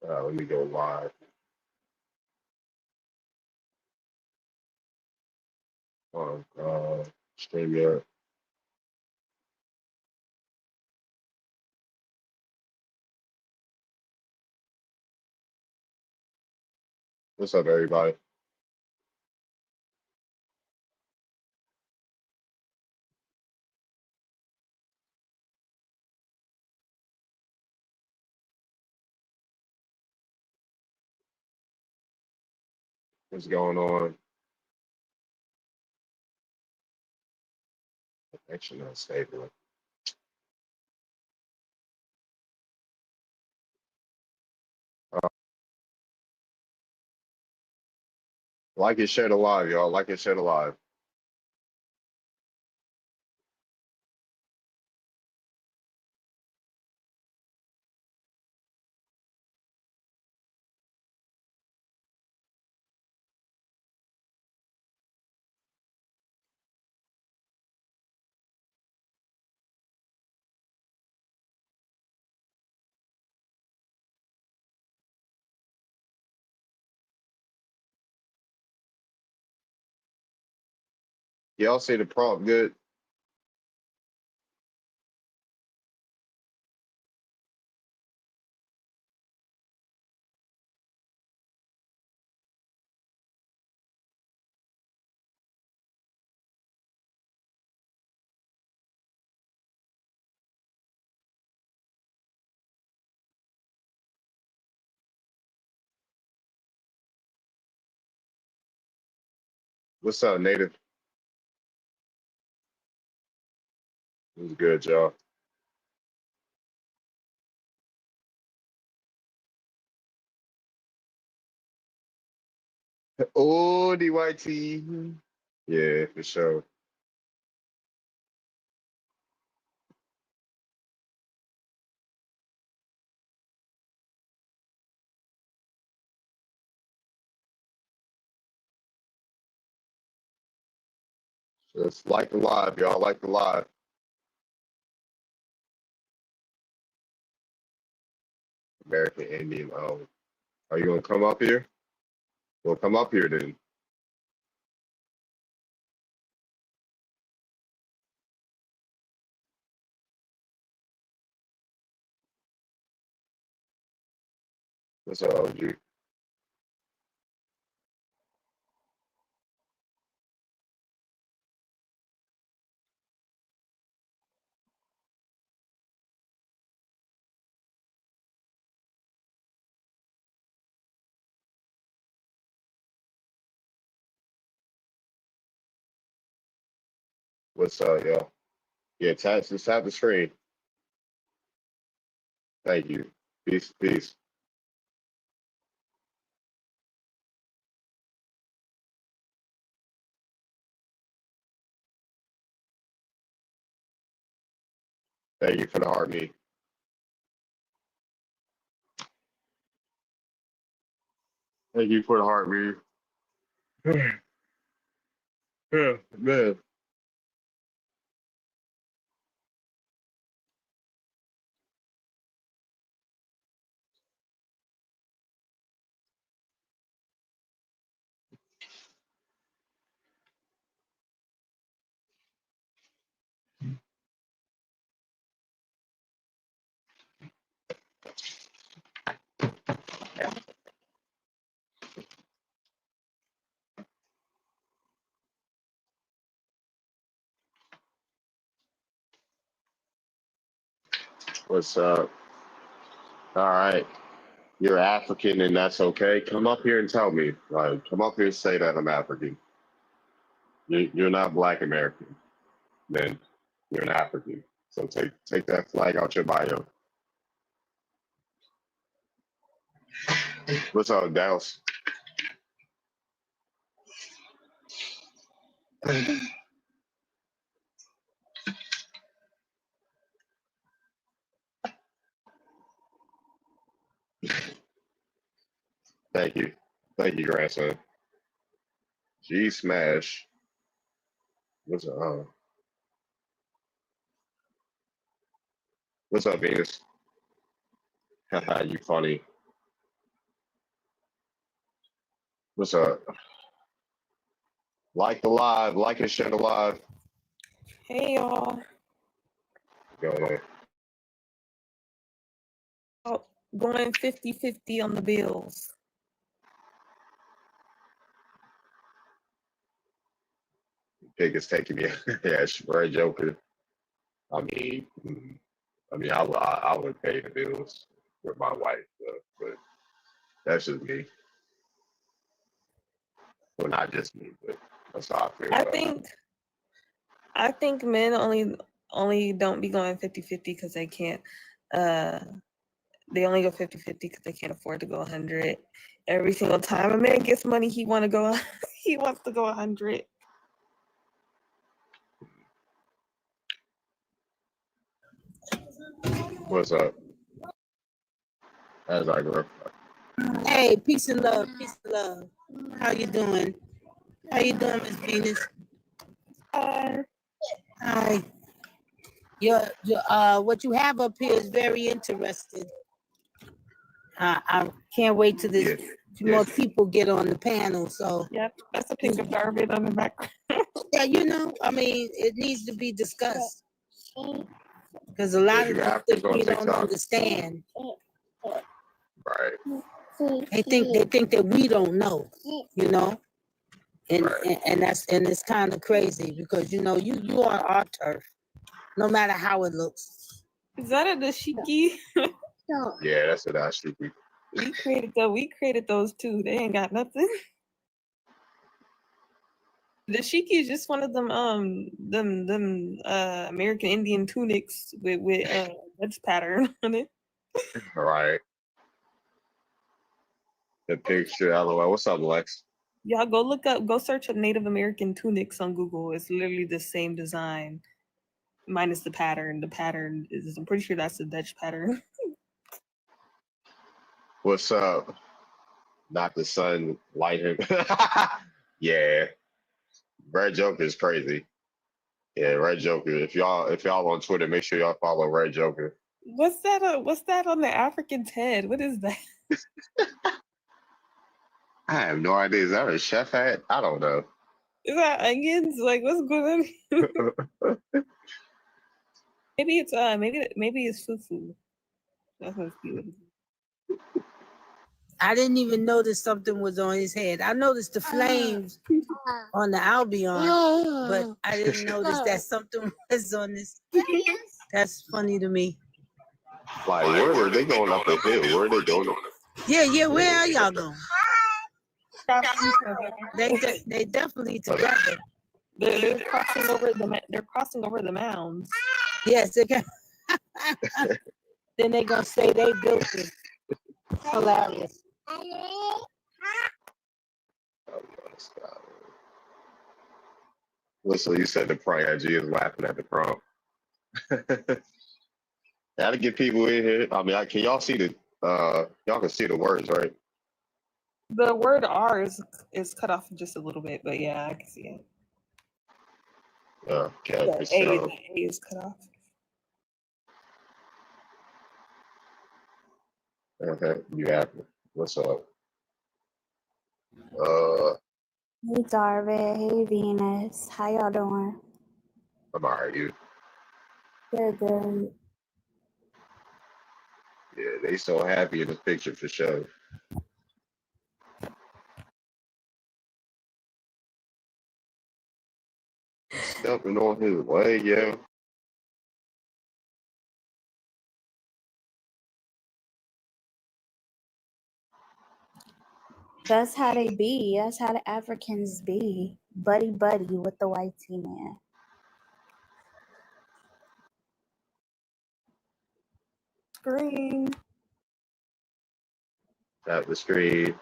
Let me go live. On StreamYard. What's up, everybody? What's going on? Connection unstable. Like it, share the live, y'all. Like it, share the live. Y'all see the prompt good? What's up, Native? It's good, y'all. Oh, DYT. Yeah, for sure. Just like the live, y'all. Like the live. American Indian. Are you gonna come up here? Well, come up here then. What's up, OG? What's up, y'all? Yeah, just tap the screen. Thank you. Peace, peace. Thank you for the heartbeat. Thank you for the heartbeat. Yeah, man. What's up? All right. You're African and that's okay. Come up here and tell me. Like, come up here and say that I'm African. You're not Black American, then you're an African. So take that flag out your bio. What's up, Dallas? Thank you. Thank you, grandson. G Smash. What's up? What's up, Venus? Haha, you funny. What's up? Like the live, like and share the live. Hey y'all. Go ahead. Oh, going 50-50 on the Bills. Pig is taking me. Yeah, it's very joking. I mean, I would pay the bills with my wife, but that's just me. Well, not just me, but that's how I feel. I think men only don't be going 50-50 because they can't. They only go 50-50 because they can't afford to go 100. Every single time a man gets money, he wants to go 100. What's up? As I grow. Hey, peace and love, peace and love. How you doing? How you doing, Miss Venus? Hi. Your what you have up here is very interesting. I can't wait till this more people get on the panel. So Yep, that's a piece of garbage on the background. yeah, I mean, it needs to be discussed because a lot of things we don't understand. Right. They think that we don't know, and right. and it's kind of crazy because you are our turf, no matter how it looks. Is that a dashiki? Yeah, that's a dashiki. We created those too. They ain't got nothing. Dashiki is just one of them American Indian tunics with Dutch pattern on it. Right. The picture, LOL. What's up, Lex? Y'all go search up Native American tunics on Google. It's literally the same design, minus the pattern. The pattern is, I'm pretty sure that's the Dutch pattern. What's up? Not the sun lighting. Yeah. Red Joker is crazy. Yeah, Red Joker. If y'all on Twitter, make sure y'all follow Red Joker. What's that on the African's head? What is that? I have no idea. Is that a chef hat? I don't know. Is that onions? Like, what's going on? Maybe it's fufu. That's what it's. I didn't even notice something was on his head. I noticed the flames on the Albion, but I didn't notice that something was on this. That's funny to me. Like, where are they going up the hill? Where are they going? Yeah. Where are y'all going? They definitely together. They're crossing over the mounds. Yes, they can. Then they're gonna say they built it. Hilarious. Listen, you said the prank. G is laughing at the prompt. That'll get people in here. I mean, can y'all see the? Y'all can see the words, right? The word R is cut off just a little bit, but yeah, I can see it. Okay. The A is cut off. Okay, you have it. What's up? Hey Darvin, hey Venus, how y'all doing? I'm alright, you. Good. Yeah, they so happy in this picture for sure. Stepping on his leg, yeah. That's how they be. That's how the Africans be. Buddy with the white tea man. Screen. Tap the screen.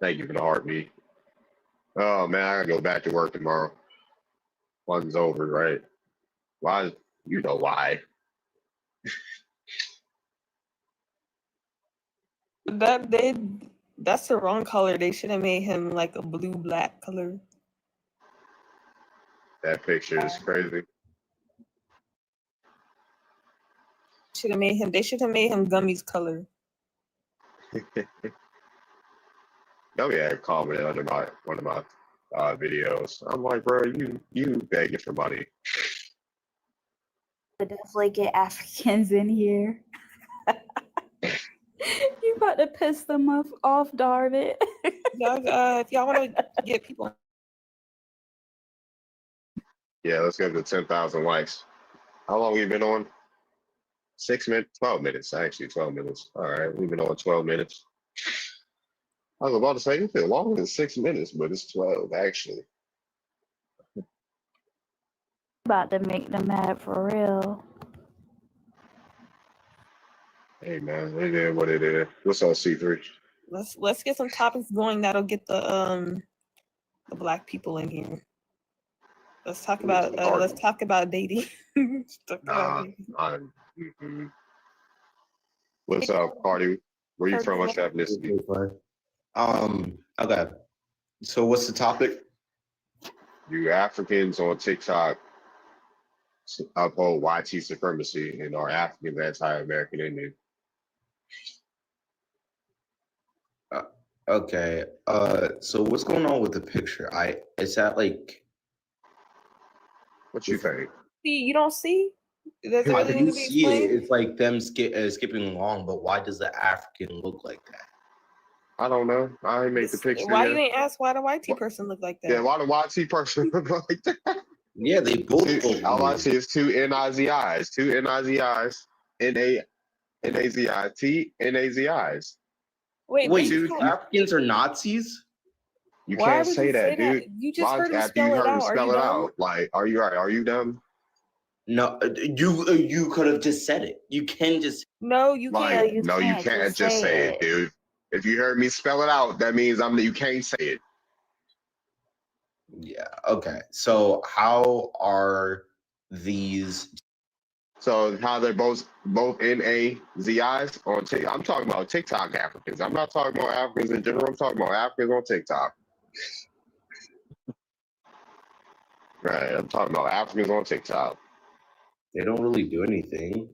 Thank you for the heartbeat. Oh man, I gotta go back to work tomorrow. One's over, right? Why? You know why? That That's the wrong color. They should have made him like a blue-black color. That picture is crazy. Should have made him. They should have made him Gummy's color. Oh yeah, commented under one of my videos. I'm like, bro, you begging for money. But definitely get Africans in here. You about to piss them off, Darvin. Y'all, if y'all want to get people, Yeah, let's get to 10,000 likes. How long we been on? 6 minutes, 12 minutes, actually 12 minutes. All right, we've been on 12 minutes. I was about to say, it feel longer than 6 minutes, but it's 12 actually. About to make them mad for real. Hey man, it is what it is. What's up, C3? let's get some topics going that'll get the black people in here. Let's talk about dating. What's up, Cardi? Where you from? What's ethnicity? Okay. So what's the topic? You Africans on TikTok uphold YT supremacy and are Africans anti-American Indian. Okay. So what's going on with the picture? Is that like? What you think? See, you don't see? Does it I really do need to be see it. explained? It's like them skipping along, but why does the African look like that? I don't know. I ain't make the picture Why yet. you ain't ask why the YT person look like that? Yeah, why the YT person look like that? Yeah, they both look All I weird. see is two NIZIs, N-A-Z-I-T-N-A-Z-Is. Wait, dude, Africans are Nazis? you why can't would say you that, say that? dude. You just Why heard him after you spell it heard him out. Are spell you it dumb? out? Like, are you right? Are you dumb? No, you could have just said it. You can just. No, you Like, can't. no, you can't just say it, dude. If you heard me spell it out, that means you can't say it. Yeah. Okay. So how are these? So how they're both NAZIs on TikTok. I'm talking about TikTok Africans. I'm not talking about Africans in general. I'm talking about Africans on TikTok. Right. I'm talking about Africans on TikTok. They don't really do anything.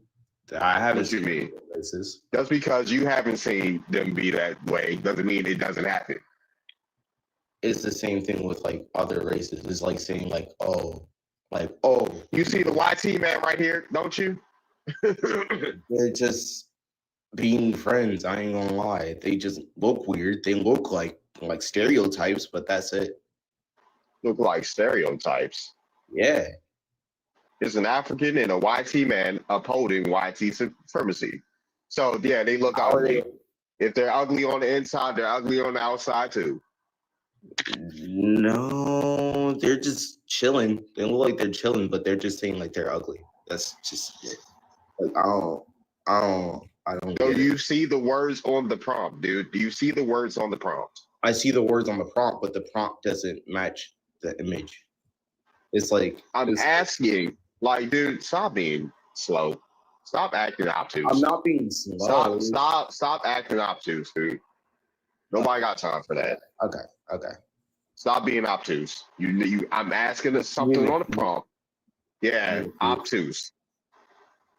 I haven't What you seen mean? places. Just because you haven't seen them be that way doesn't mean it doesn't happen. It's the same thing with like other races. It's like saying like, oh, you see the YT man right here, don't you? they're just being friends. I ain't gonna lie. They just look weird. They look like stereotypes, but that's it. Look like stereotypes. Yeah. It's an African and a YT man upholding YT supremacy. So yeah, they look ugly. If they're ugly on the inside, they're ugly on the outside too. No, they're just chilling. They look like they're chilling, but they're just saying like they're ugly. That's just it. Like I don't So get you it. see the words on the prompt, dude. Do you see the words on the prompt? I see the words on the prompt, but the prompt doesn't match the image. It's like I'm asking, like, dude, stop being slow. Stop acting obtuse. I'm not being slow. Stop acting obtuse, dude. Nobody got time for that. Okay. Stop being obtuse. I'm asking something on the prompt. Yeah, obtuse.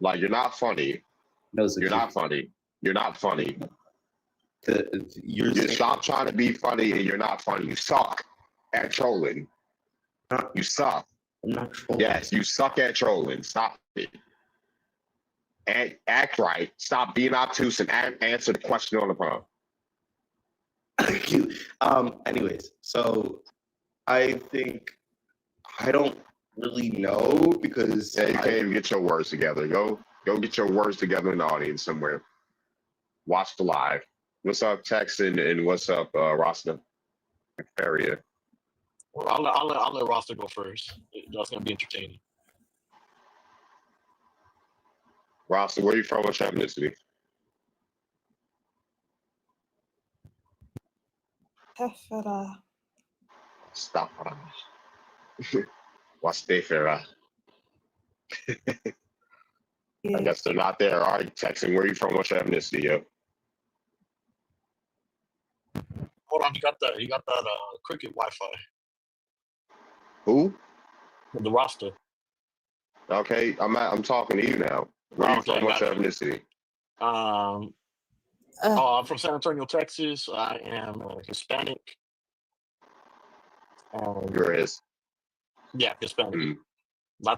Like you're not funny. No, You're not funny. You're not funny. You stop trying to be funny and you're not funny. You suck at trolling. You suck. I'm not trolling. Yes, you suck at trolling. Stop it. And act right. Stop being obtuse and answer the question on the prompt. Thank you. Anyways, so I think I don't really know because you can't even get your words together. Go get your words together in the audience somewhere. Watch the live. What's up, Texan, and what's up, Rasta? Area. Well, I'll let Rasta go first. That's gonna be entertaining. Rasta, where you from? What's your ethnicity? Stop. What's Stefera? I guess they're not there. All right, Texan, where you from? What's your ethnicity? Yo? hold on. He got that. He got that cricket Wi-Fi. Who? The roster. Okay, I'm talking to you now. Where are you Okay, from? What's your got you. ethnicity? I'm from San Antonio, Texas. I am Hispanic. You're his. Yeah, Hispanic. Mm.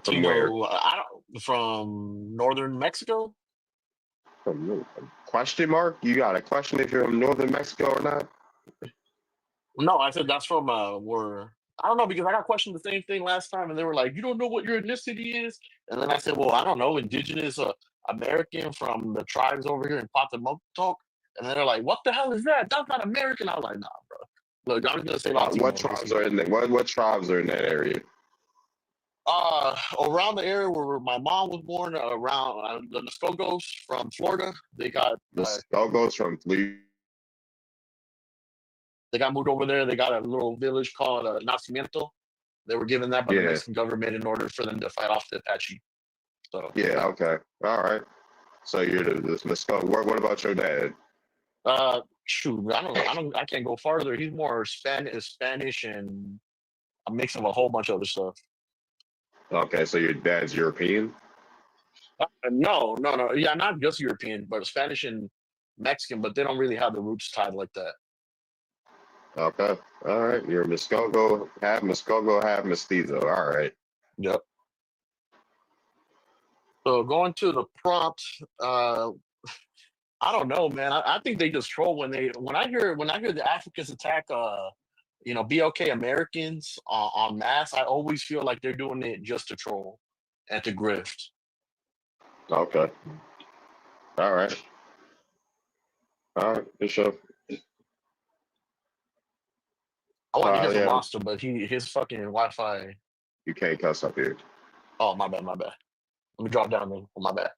From where? Latino. I don't from northern Mexico. Question mark? You got a question if you're from northern Mexico or not? No, I said that's from where I don't know because I got questioned the same thing last time, and they were like, "You don't know what your ethnicity is," and then I said, "Well, I don't know, indigenous American from the tribes over here in Patamontok," and then they're like, "What the hell is that? That's not American." I was like, "Nah, bro. Look, I'm just gonna say Latino." What tribes are in that? What tribes are in that area? Around the area where my mom was born, around the Muskogos from Florida, they got The Skogos from Fleet. they got moved over there. They got a little village called Nacimiento. They were given that by the Yeah. Mexican government in order for them to fight off the Apache. So Yeah. Okay. All right. So you're the Muskog. What about your dad? shoot, I can't go farther. He's more Spanish and a mix of a whole bunch of other stuff. Okay, so your dad's European. No. Yeah, not just European, but Spanish and Mexican. But they don't really have the roots tied like that. Okay. All right. You're Muskogos, half mestizo. All right. Yep. So going to the prompt, I don't know, man. I think they just troll when I hear the Africans attack BLK Americans on mass. I always feel like they're doing it just to troll and to grift. Okay. All right. All right. Good show. I want to hear from Yeah. Monster, but his fucking Wi-Fi. You can't cuss up here. Oh, my bad. Let me drop down there. My bad.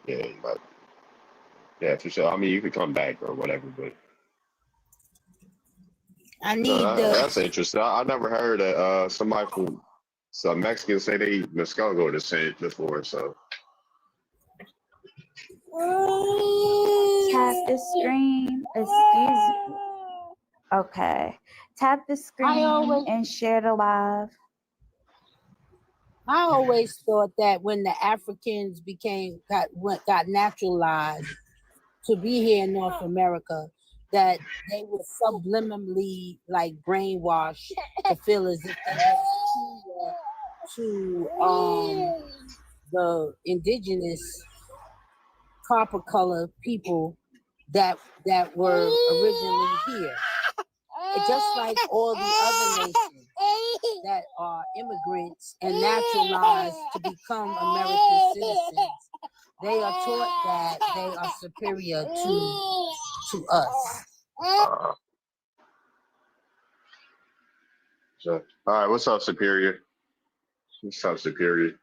Yeah, but yeah, for sure. I mean, you could come back or whatever, but I need that's interesting. I never heard that somebody from some Mexicans say they eat Muskogos to say it before. So Tap the screen. Excuse me. Okay. Tap the screen and share the live. I always thought that when the Africans got naturalized to be here in North America, that they were subliminally like brainwashed to feel as if they were to the indigenous copper color people that were originally here. Just like all the other nations that are immigrants and naturalized to become American citizens, they are taught that they are superior to us. all right. What's up, Superior? What's up, Superior?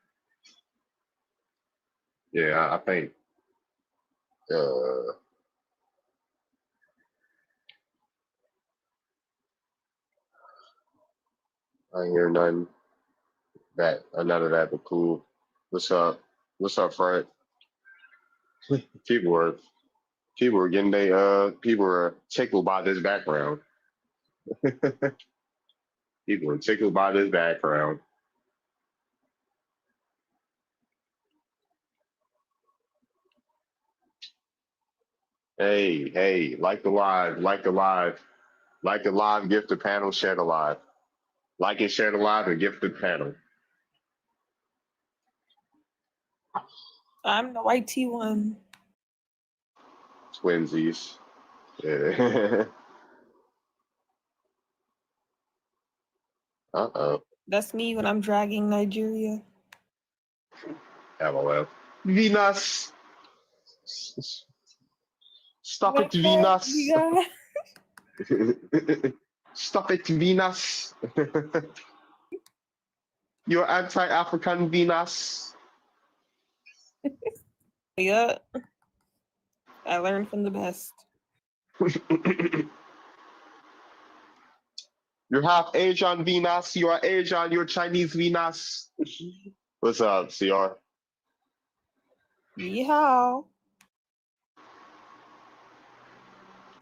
Yeah, I think. I ain't hear nothing. None of that, but cool. What's up? What's up, Fred? People were getting people were tickled by this background. People were tickled by this background. Hey, like the live, gift the panel, share the live. Like and share the live and gift the panel. I'm the white T one. Twinsies. Yeah. Uh-oh. That's me when I'm dragging Nigeria. LOL. Venus. Stop it, Venus. Yeah. Stop it, Venus. You're anti-African, Venus. Yeah. I learned from the best. You're half Asian, Venus. You are Asian. You're Chinese, Venus. What's up, CR? Yeehaw.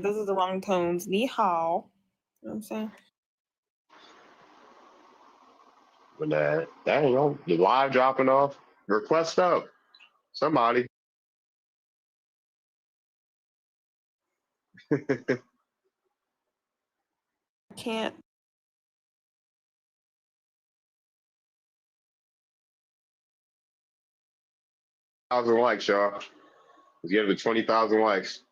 Those are the wrong tones. Ni hao. You know what I'm saying? But dang, the live dropping off. Request up. Somebody. Can't. Thousand likes, y'all. Let's get it to 20,000 likes.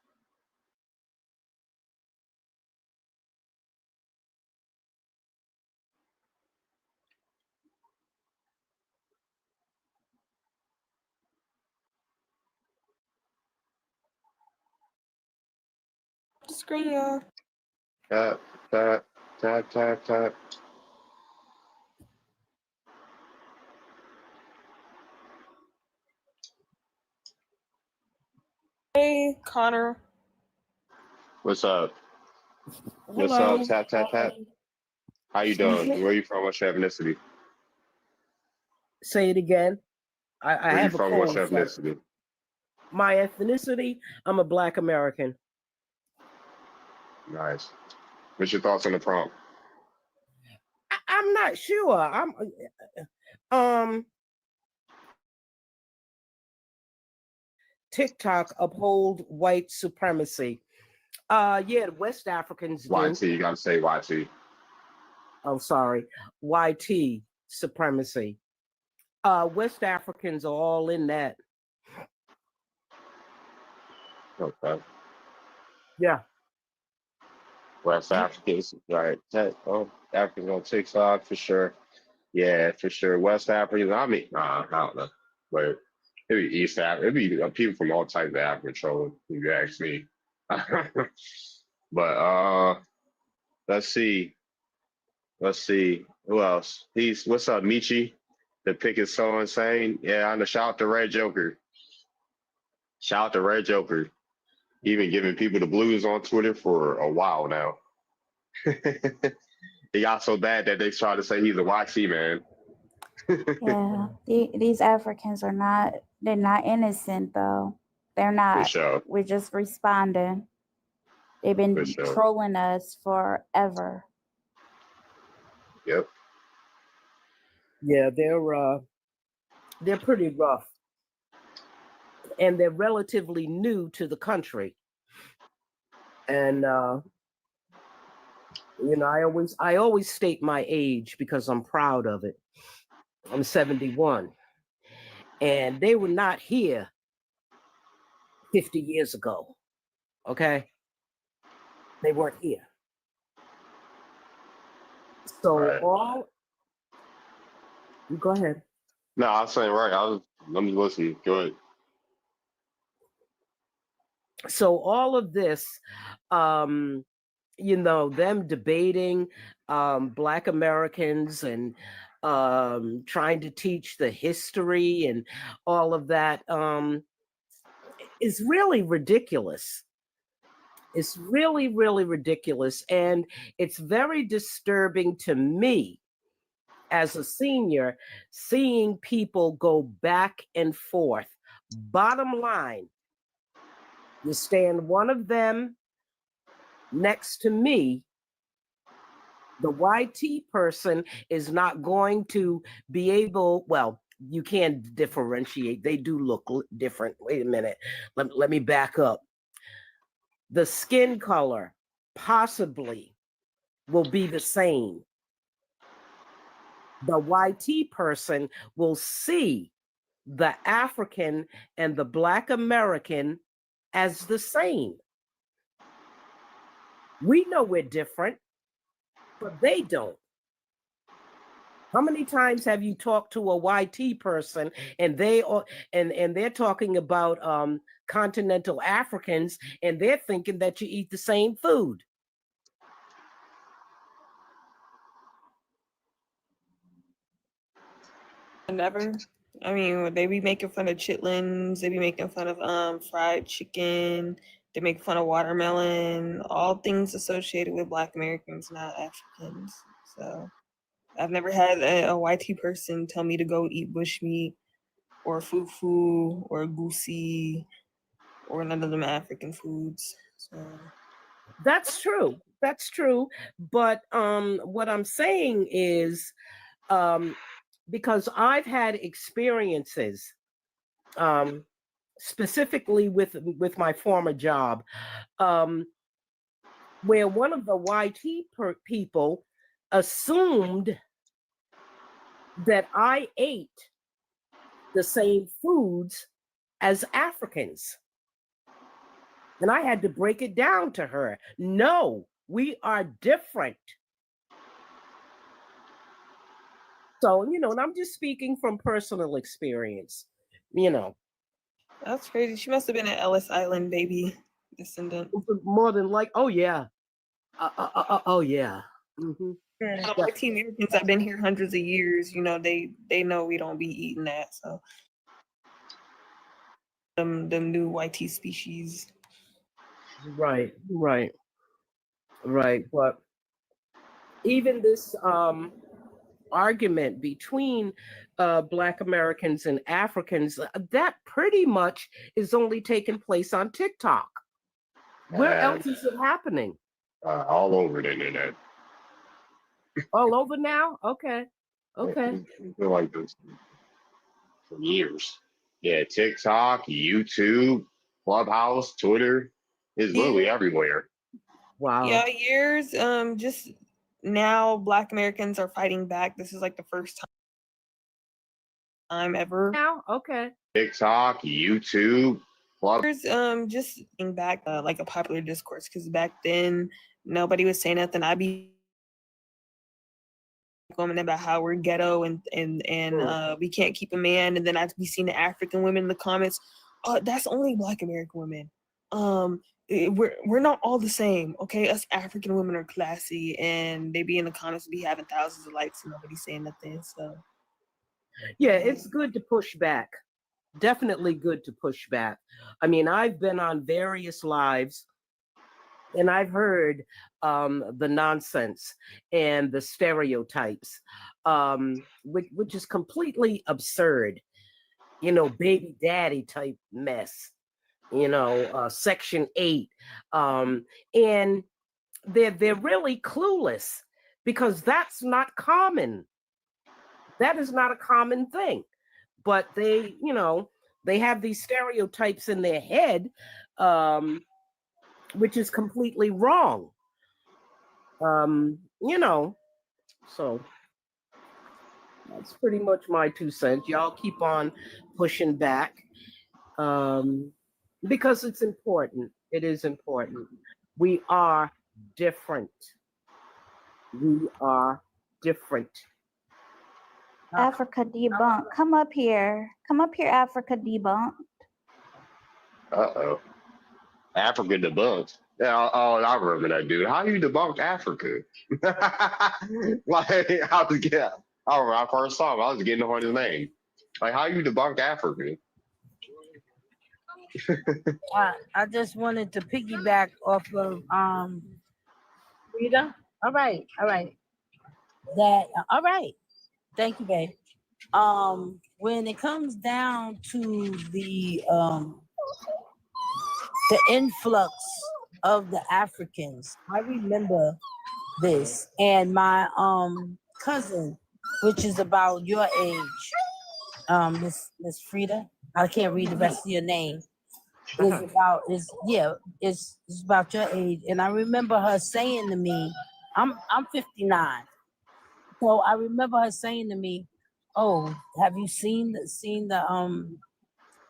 Screen y'all. Tap, tap, tap, tap, tap. Hey, Connor. What's up? What's Hello. up? Tap, tap, tap. How you Excuse doing? me? Where you from? What's your ethnicity? Say it again. I Where you have a from? What's cold. your So ethnicity? my ethnicity, I'm a Black American. Nice. What's your thoughts on the prompt? I'm not sure. Um TikTok uphold white supremacy. Yeah, West Africans do. YT, you gotta say YT. Oh, sorry. YT supremacy. West Africans are all in that. Okay. Yeah. West Africans, right? Oh, Africans on TikTok for sure. Yeah, for sure. West Africans. I mean, I don't know, but it'd be East Africa. It'd be people from all types of Africa trolling. If you ask me. But let's see. Let's see who else. What's up, Michi? The pick is so insane. Yeah, I'm the shout out to Red Joker. Shout out to Red Joker. Even giving people the blues on Twitter for a while now. He got so bad that they tried to say he's a YC man. Yeah, these Africans are they're not innocent though. They're For not. sure. We're just responding. They've For been sure. trolling us forever. Yep. Yeah, they're pretty rough. And they're relatively new to the country. And I always state my age because I'm proud of it. I'm 71. And they were not here 50 years ago. Okay? They weren't here. So Right. go ahead. No, I was saying right. Let me listen. Go ahead. So all of this, them debating Black Americans and trying to teach the history and all of that is really ridiculous. It's really, really ridiculous. And it's very disturbing to me as a senior, seeing people go back and forth. Bottom line, you stand one of them next to me, the YT person is not going to be able, well, you can't differentiate. They do look different. Wait a minute. Let me back up. The skin color possibly will be the same. The YT person will see the African and the Black American as the same. We know we're different, but they don't. How many times have you talked to a YT person and they're talking about continental Africans and they're thinking that you eat the same food? Never. I mean, they be making fun of chitlins. They be making fun of fried chicken. They make fun of watermelon. All things associated with Black Americans, not Africans. So I've never had a YT person tell me to go eat bushmeat or fufu or goosey or none of them African foods. So That's true. That's true. But what I'm saying is, because I've had experiences, specifically with my former job, where one of the YT people assumed that I ate the same foods as Africans. And I had to break it down to her. No, we are different. So, and I'm just speaking from personal experience, That's crazy. She must have been an Ellis Island baby descendant. More than like, oh yeah. Oh yeah. Mm-hmm. Yeah, white Americans have been here hundreds of years. They know we don't be eating that. So them new white species. Right. But even this argument between Black Americans and Africans, that pretty much is only taking place on TikTok. Where else is it happening? All over the internet. All over now? Okay. It's been like this for years. Yeah, TikTok, YouTube, Clubhouse, Twitter. It's literally everywhere. Wow. Yeah, years. Just now, Black Americans are fighting back. This is like the first time ever. Now, okay. TikTok, YouTube, Clubhouse. Just back like a popular discourse, because back then nobody was saying nothing. I'd be women about how we're ghetto and we can't keep a man, and then I'd be seeing the African women in the comments. That's only Black American women. We're not all the same, okay? Us African women are classy, and they be in the comments, be having thousands of likes, and nobody saying nothing. So yeah, it's good to push back. Definitely good to push back. I mean, I've been on various lives and I've heard the nonsense and the stereotypes, which is completely absurd. Baby daddy type mess. Section 8, and they're really clueless, because that's not common. That is not a common thing. But they have these stereotypes in their head, which is completely wrong. So that's pretty much my 2 cents. Y'all keep on pushing back, because it's important. It is important. We are different. We are different. Africa debunked. Come up here, Africa debunked. Uh-oh. Africa debunked. Yeah, oh, I remember that dude. How you debunk Africa? Like, I remember I first saw him, I was getting on his name. Like, how you debunk Africa? I just wanted to piggyback off of Rita. All right. All right. Thank you, babe. When it comes down to the influx of the Africans, I remember this, and my cousin, which is about your age, Miss Frida. I can't read the rest of your name. It's about your age, and I remember her saying to me, I'm 59, so I remember her saying to me, "Oh, have you seen the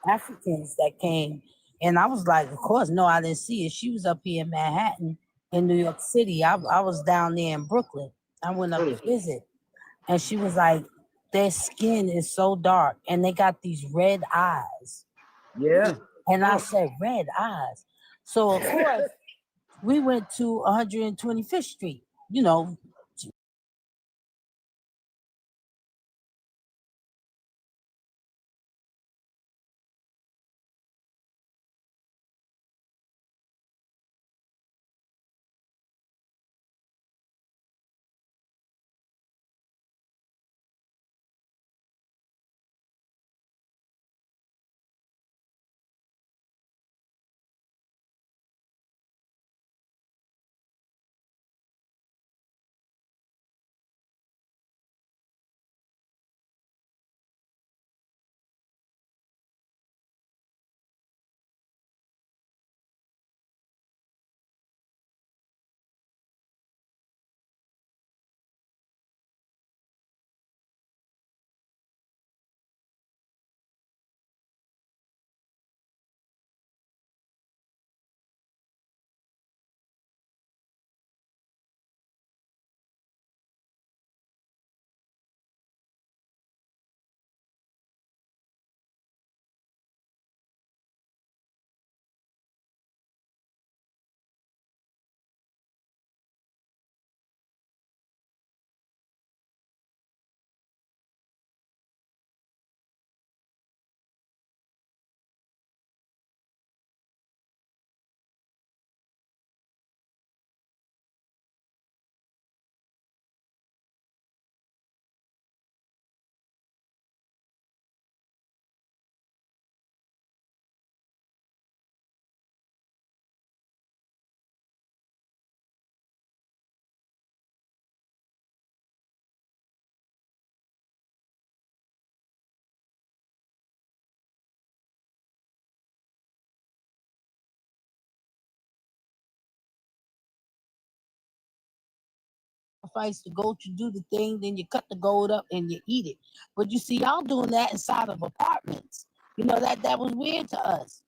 Africans that came?" And I was like, "Of course, no, I didn't see it. She was up here in Manhattan, in New York City. I was down there in Brooklyn. I went up to visit, and she was like, their skin is so dark, and they got these red eyes." Yeah. And I said, red eyes. So of course, we went to 125th Street, sacrifice the goat, you do the thing, then you cut the goat up and you eat it. But you see, y'all doing that inside of apartments. You know, that was weird to us.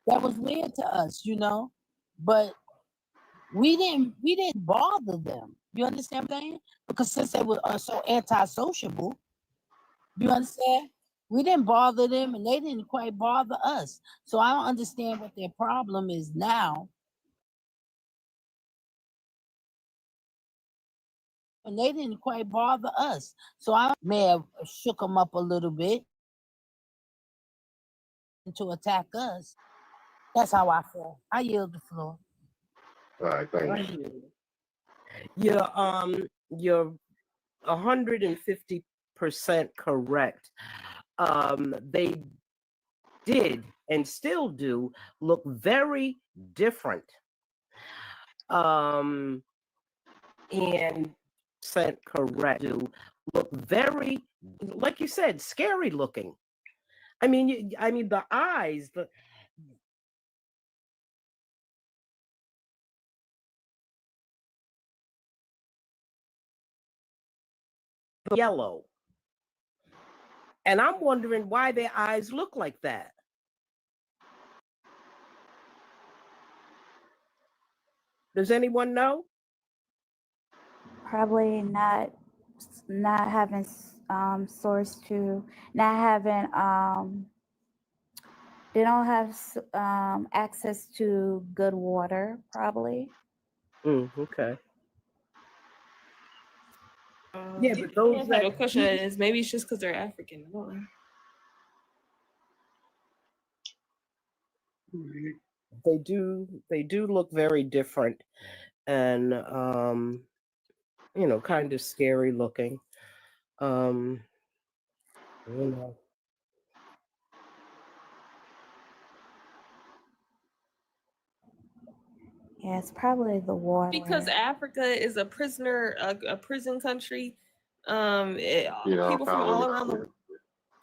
That was weird to us, you know. But we didn't bother them. You understand what I'm saying? Because since they were so anti-sociable, you understand? We didn't bother them and they didn't quite bother us. So I don't understand what their problem is now. And they didn't quite bother us. So I may have shook them up a little bit to attack us. That's how I feel. I yield the floor. All right, thank you. You're 150% correct. They did and still do look very different. And correct, do look very, like you said, scary looking. I mean, the eyes, the yellow. And I'm wondering why their eyes look like that. Does anyone know? Probably not having source to, not having they don't have access to good water, probably. Okay. Yeah, but those the question is maybe it's just because they're African. they do look very different and kind of scary looking. You know. Yeah, it's probably the water. Because Africa is a prison country.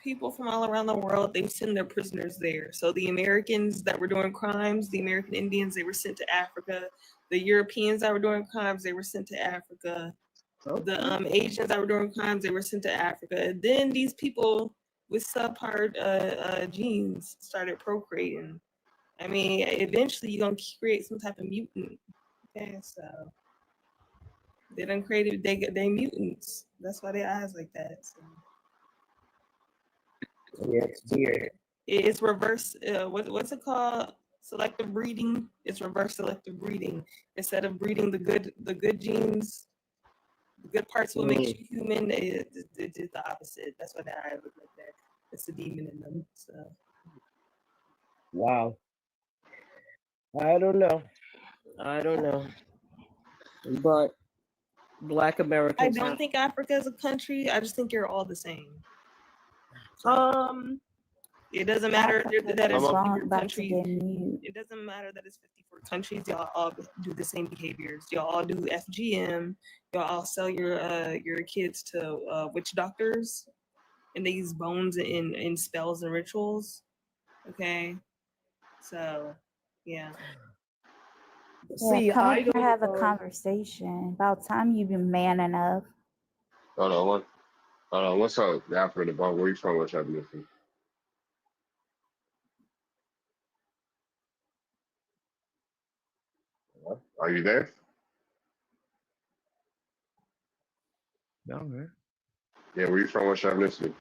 People from all around the world, they send their prisoners there. So the Americans that were doing crimes, the American Indians, they were sent to Africa. The Europeans that were doing crimes, they were sent to Africa. The Asians that were doing crimes, they were sent to Africa. Then these people with subpar genes started procreating. I mean, eventually you're gonna create some type of mutant. Okay, so they done created they mutants. That's why their eyes like that. So. Yeah, it's weird. It's reverse. What's it called? Selective breeding. It's reverse selective breeding. Instead of breeding the good genes, the good parts will make you human. It's the opposite. That's why their eyes look like that. It's the demon in them. So. Wow. I don't know. But Black Americans. I don't think Africa is a country. I just think you're all the same. It doesn't matter that it's 54 countries. It doesn't matter that it's 54 countries. Y'all all do the same behaviors. Y'all all do FGM. Y'all all sell your kids to witch doctors, and they use bones in spells and rituals. Okay, so yeah. See, come up here, have a conversation. About time you've been man enough. Hold on. What's up, Africa? The bar? Where you from? What's happening? Are you there? No, man. Yeah, where you from? What's your ethnicity?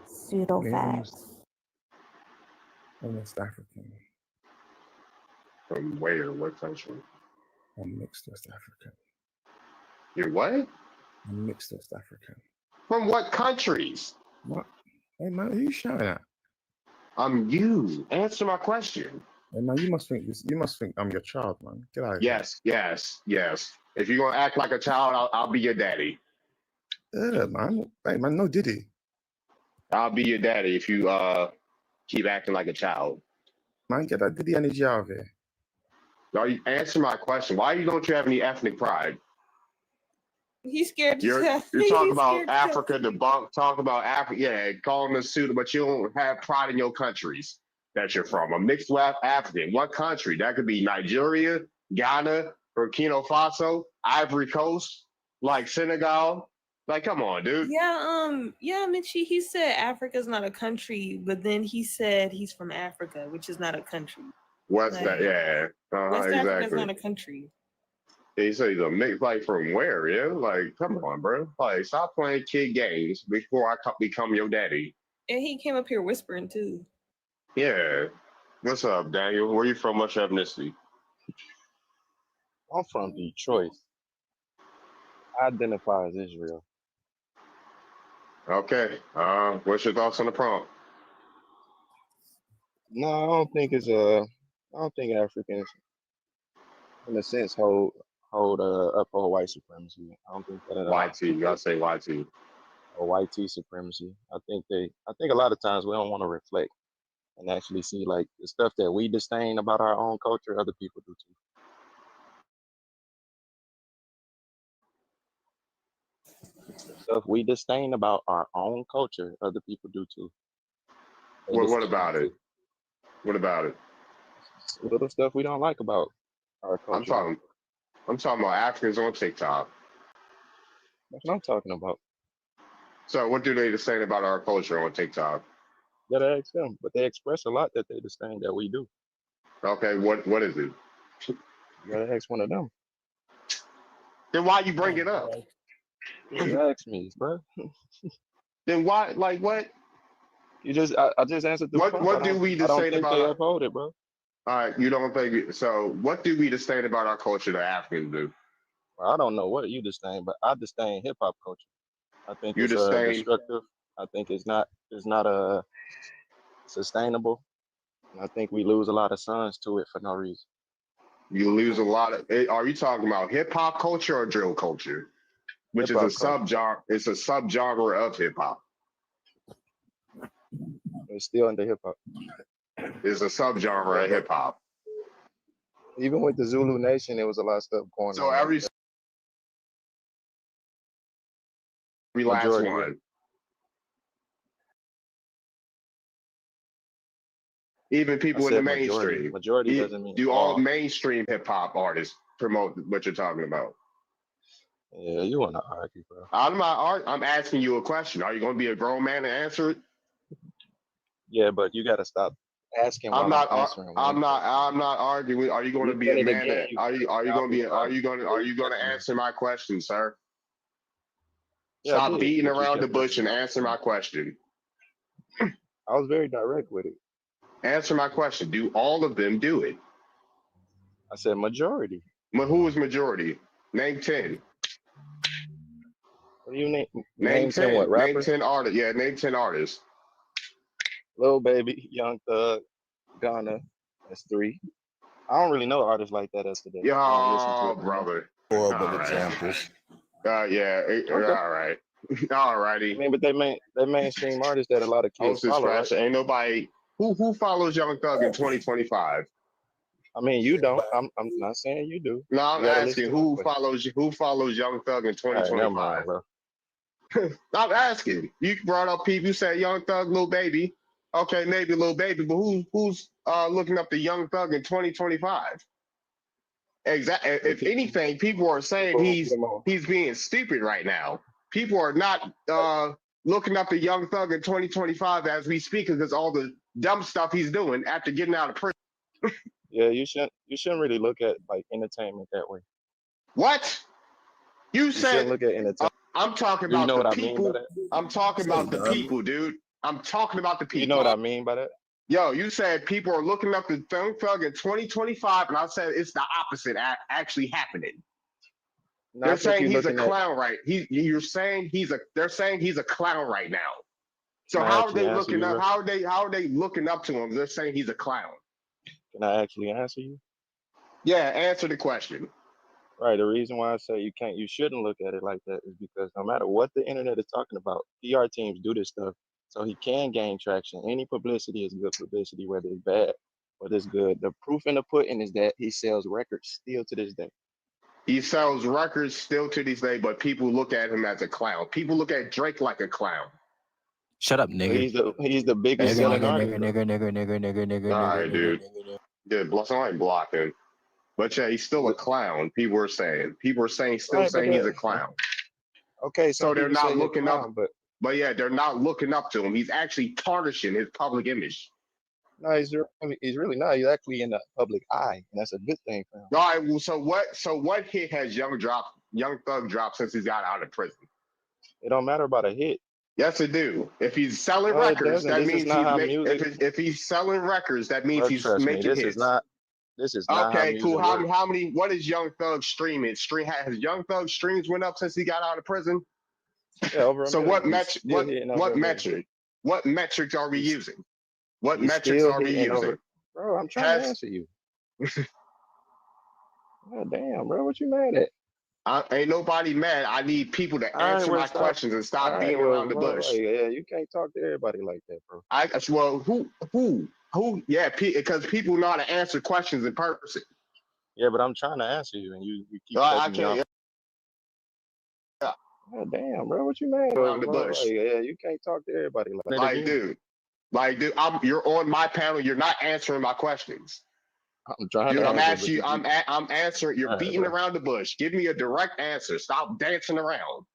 Pseudo facts. I'm West African. From where? What country? I'm mixed West African. You're what? I'm mixed West African. From what countries? What? Hey man, who you shouting at? I'm you. Answer my question. Hey man, you must think I'm your child, man. Get out of here. Yes. If you're gonna act like a child, I'll be your daddy. Yeah, man. Hey man, no Diddy. I'll be your daddy if you keep acting like a child. Man, get that Diddy energy out of here. Answer my question. Why don't you have any ethnic pride? He's scared to You're talking about Africa, talk about Africa, yeah, calling the suit, but you don't have pride in your countries that you're from. A mixed African. What country? That could be Nigeria, Ghana, Burkina Faso, Ivory Coast. Like Senegal? Like, come on, dude. Yeah, Mitchie, he said Africa's not a country, but then he said he's from Africa, which is not a country. West Africa's Africa's not exactly. a country. He said he's a mix, like from where, yeah? Like, come on, bro. Like, stop playing kid games before I become your daddy. And he came up here whispering too. Yeah. What's up, Daniel? Where you from? What's your ethnicity? I'm from Detroit. I identify as Israel. Okay. What's your thoughts on the prompt? No, I don't think Africans, in a sense, uphold white supremacy. I don't think that at all. YT, you gotta say YT. Or white supremacy. I think a lot of times we don't want to reflect and actually see like the stuff that we disdain about our own culture, other people do too. The stuff we disdain about our own culture, other people do too. What about it? What about it? Little stuff we don't like about our culture. I'm talking about Africans on TikTok. That's what I'm talking about. So what do they say about our culture on TikTok? You gotta ask them, but they express a lot that they disdain that we do. Okay, what is it? You gotta ask one of them. Then why you bring it up? You ask me, bro. Then why? Like what? You just I just answered the question. What do we disdain about? They uphold it, bro. All right, you don't think so? What do we disdain about our culture that Africans do? Well, I don't know what you disdain, but I disdain hip hop culture. I think it's destructive. I think it's not sustainable. And I think we lose a lot of sons to it for no reason. You lose a lot of. Are you talking about hip hop culture or drill culture, which is a subgenre? It's a subgenre of hip hop. It's still under hip hop. It's a subgenre of hip hop. Even with the Zulu Nation, there was a lot of stuff going on. So every last Majority, one. Even people in the mainstream. Majority doesn't mean do all mainstream hip hop artists promote what you're talking about? Yeah, you want to argue, bro. I'm asking you a question. Are you going to be a grown man and answer it? Yeah, but you got to stop asking. I'm not arguing. Are you going to be a man? Are you going to answer my question, sir? Yeah, stop beating around the bush and answer my question. I was very direct with it. Answer my question. Do all of them do it? I said majority. Who is majority? Name 10. What do you name? Name 10 what? Rappers? Name 10 artists. Yeah, name 10 artists. Lil Baby, Young Thug, Ghana. That's 3. I don't really know artists like that as today. Yo, brother. Horrible examples. Yeah. Okay. All right. All righty. I mean, but they mainstream artists that a lot of kids follow. Right? Ain't nobody who follows Young Thug in 2025. I mean, you don't. I'm not saying you do. No, I'm asking who follows Young Thug in 2025. Right, I'm asking. You brought up people. You said Young Thug, Lil Baby. Okay, maybe Lil Baby, but who's looking up the Young Thug in 2025? Exactly. If anything, people are saying he's being stupid right now. People are not looking up the Young Thug in 2025 as we speak because all the dumb stuff he's doing after getting out of prison. Yeah, you shouldn't really look at like entertainment that way. What? You said look at entertainment. I'm talking about the people. I'm talking about the people, dude. I'm talking about the people. You know what I mean by that? Yo, you said people are looking up the Young Thug in 2025, and I said it's the opposite actually happening. They're saying he's a clown, right? They're saying he's a clown right now. So how are they looking up? How are they looking up to him? They're saying he's a clown. Can I actually answer you? Yeah, answer the question. Right. The reason why I say you shouldn't look at it like that is because no matter what the internet is talking about, PR teams do this stuff so he can gain traction. Any publicity is good publicity, whether it's bad, whether it's good. The proof in the pudding is that he sells records still to this day. He sells records still to this day, but people look at him as a clown. People look at Drake like a clown. Shut up, nigga. He's the biggest selling artist. Nigga. All right, dude. Yeah, somebody block him. But yeah, he's still a clown. People are saying still Right, but saying he's a clown. Okay, So they're people say not he's a looking up. clown, but But yeah, they're not looking up to him. He's actually tarnishing his public image. no, he's really not. He's actually in the public eye, and that's a good thing for him. All right. Well, so what hit has Young Thug dropped since he's got out of prison? It don't matter about a hit. Yes, it do. If he's selling No, it records, doesn't. that This is means not he's how music. if he's selling records, that means Bro, he's trust me, making this hits. is not how Okay, music cool. works. How many? What is Young Thug streaming? Has Young Thug streams went up since he got out of prison? Yeah, over a So million. what metric? What metric? What metrics are we using? What metrics are we using? Bro, I'm trying to answer you. God damn, bro, what you mad at? Ain't nobody mad. I need people to answer my questions and stop beating around the bush. Yeah, you can't talk to everybody like that, bro. Well, who? Yeah, because people know how to answer questions in person. Yeah, but I'm trying to answer you, and you keep cutting me off. Yeah. God damn, bro, what you mad at? Around the bush. Yeah, you can't talk to everybody like that. Like, dude, you're on my panel. You're not answering my questions. I'm trying Dude, to I'm answer asking you. I'm answering. You're beating around the bush. Give me a direct answer. Stop dancing around.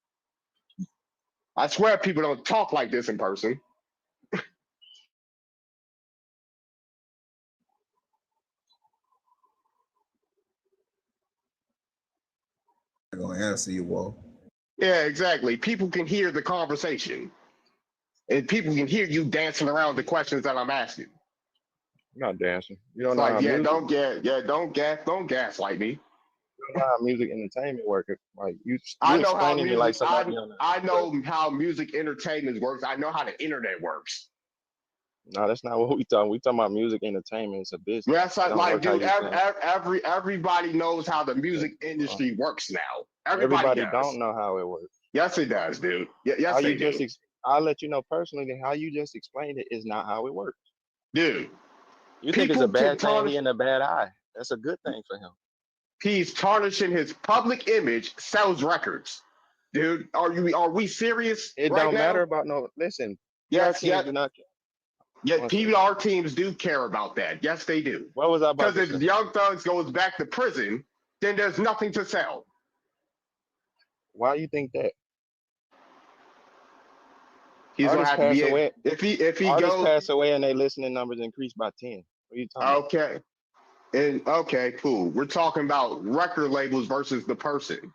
I swear people don't talk like this in person. I'm gonna answer you, Walt. Yeah, exactly. People can hear the conversation, and people can hear you dancing around the questions that I'm asking. I'm not dancing. You don't know Like, how music. Don't gaslight me. You don't know how music entertainment works. Like you I know how explaining music. it like somebody I know how music entertainment works. I know how the internet works. No, that's not what we talking. We talking about music entertainment. It's a business. That's like, dude. Everybody knows how the music industry works now. Everybody don't know how it works. Yes, it does, dude. Yes, they do. I'll let you know personally. How you just explained it is not how it works, dude. You think it's a bad thing? He in a bad eye. That's a good thing for him. He's tarnishing his public image. Sells records, dude. Are we serious? It don't matter about no. Listen. Yes. Do not care. Yeah, PR teams do care about that. Yes, they do. What was I about to say? Because if Young Thugs goes back to prison, then there's nothing to sell. Why do you think that? He's gonna have to be away. If he artists goes pass away and their listening numbers increase by 10. What are you talking about? Okay, cool. We're talking about record labels versus the person.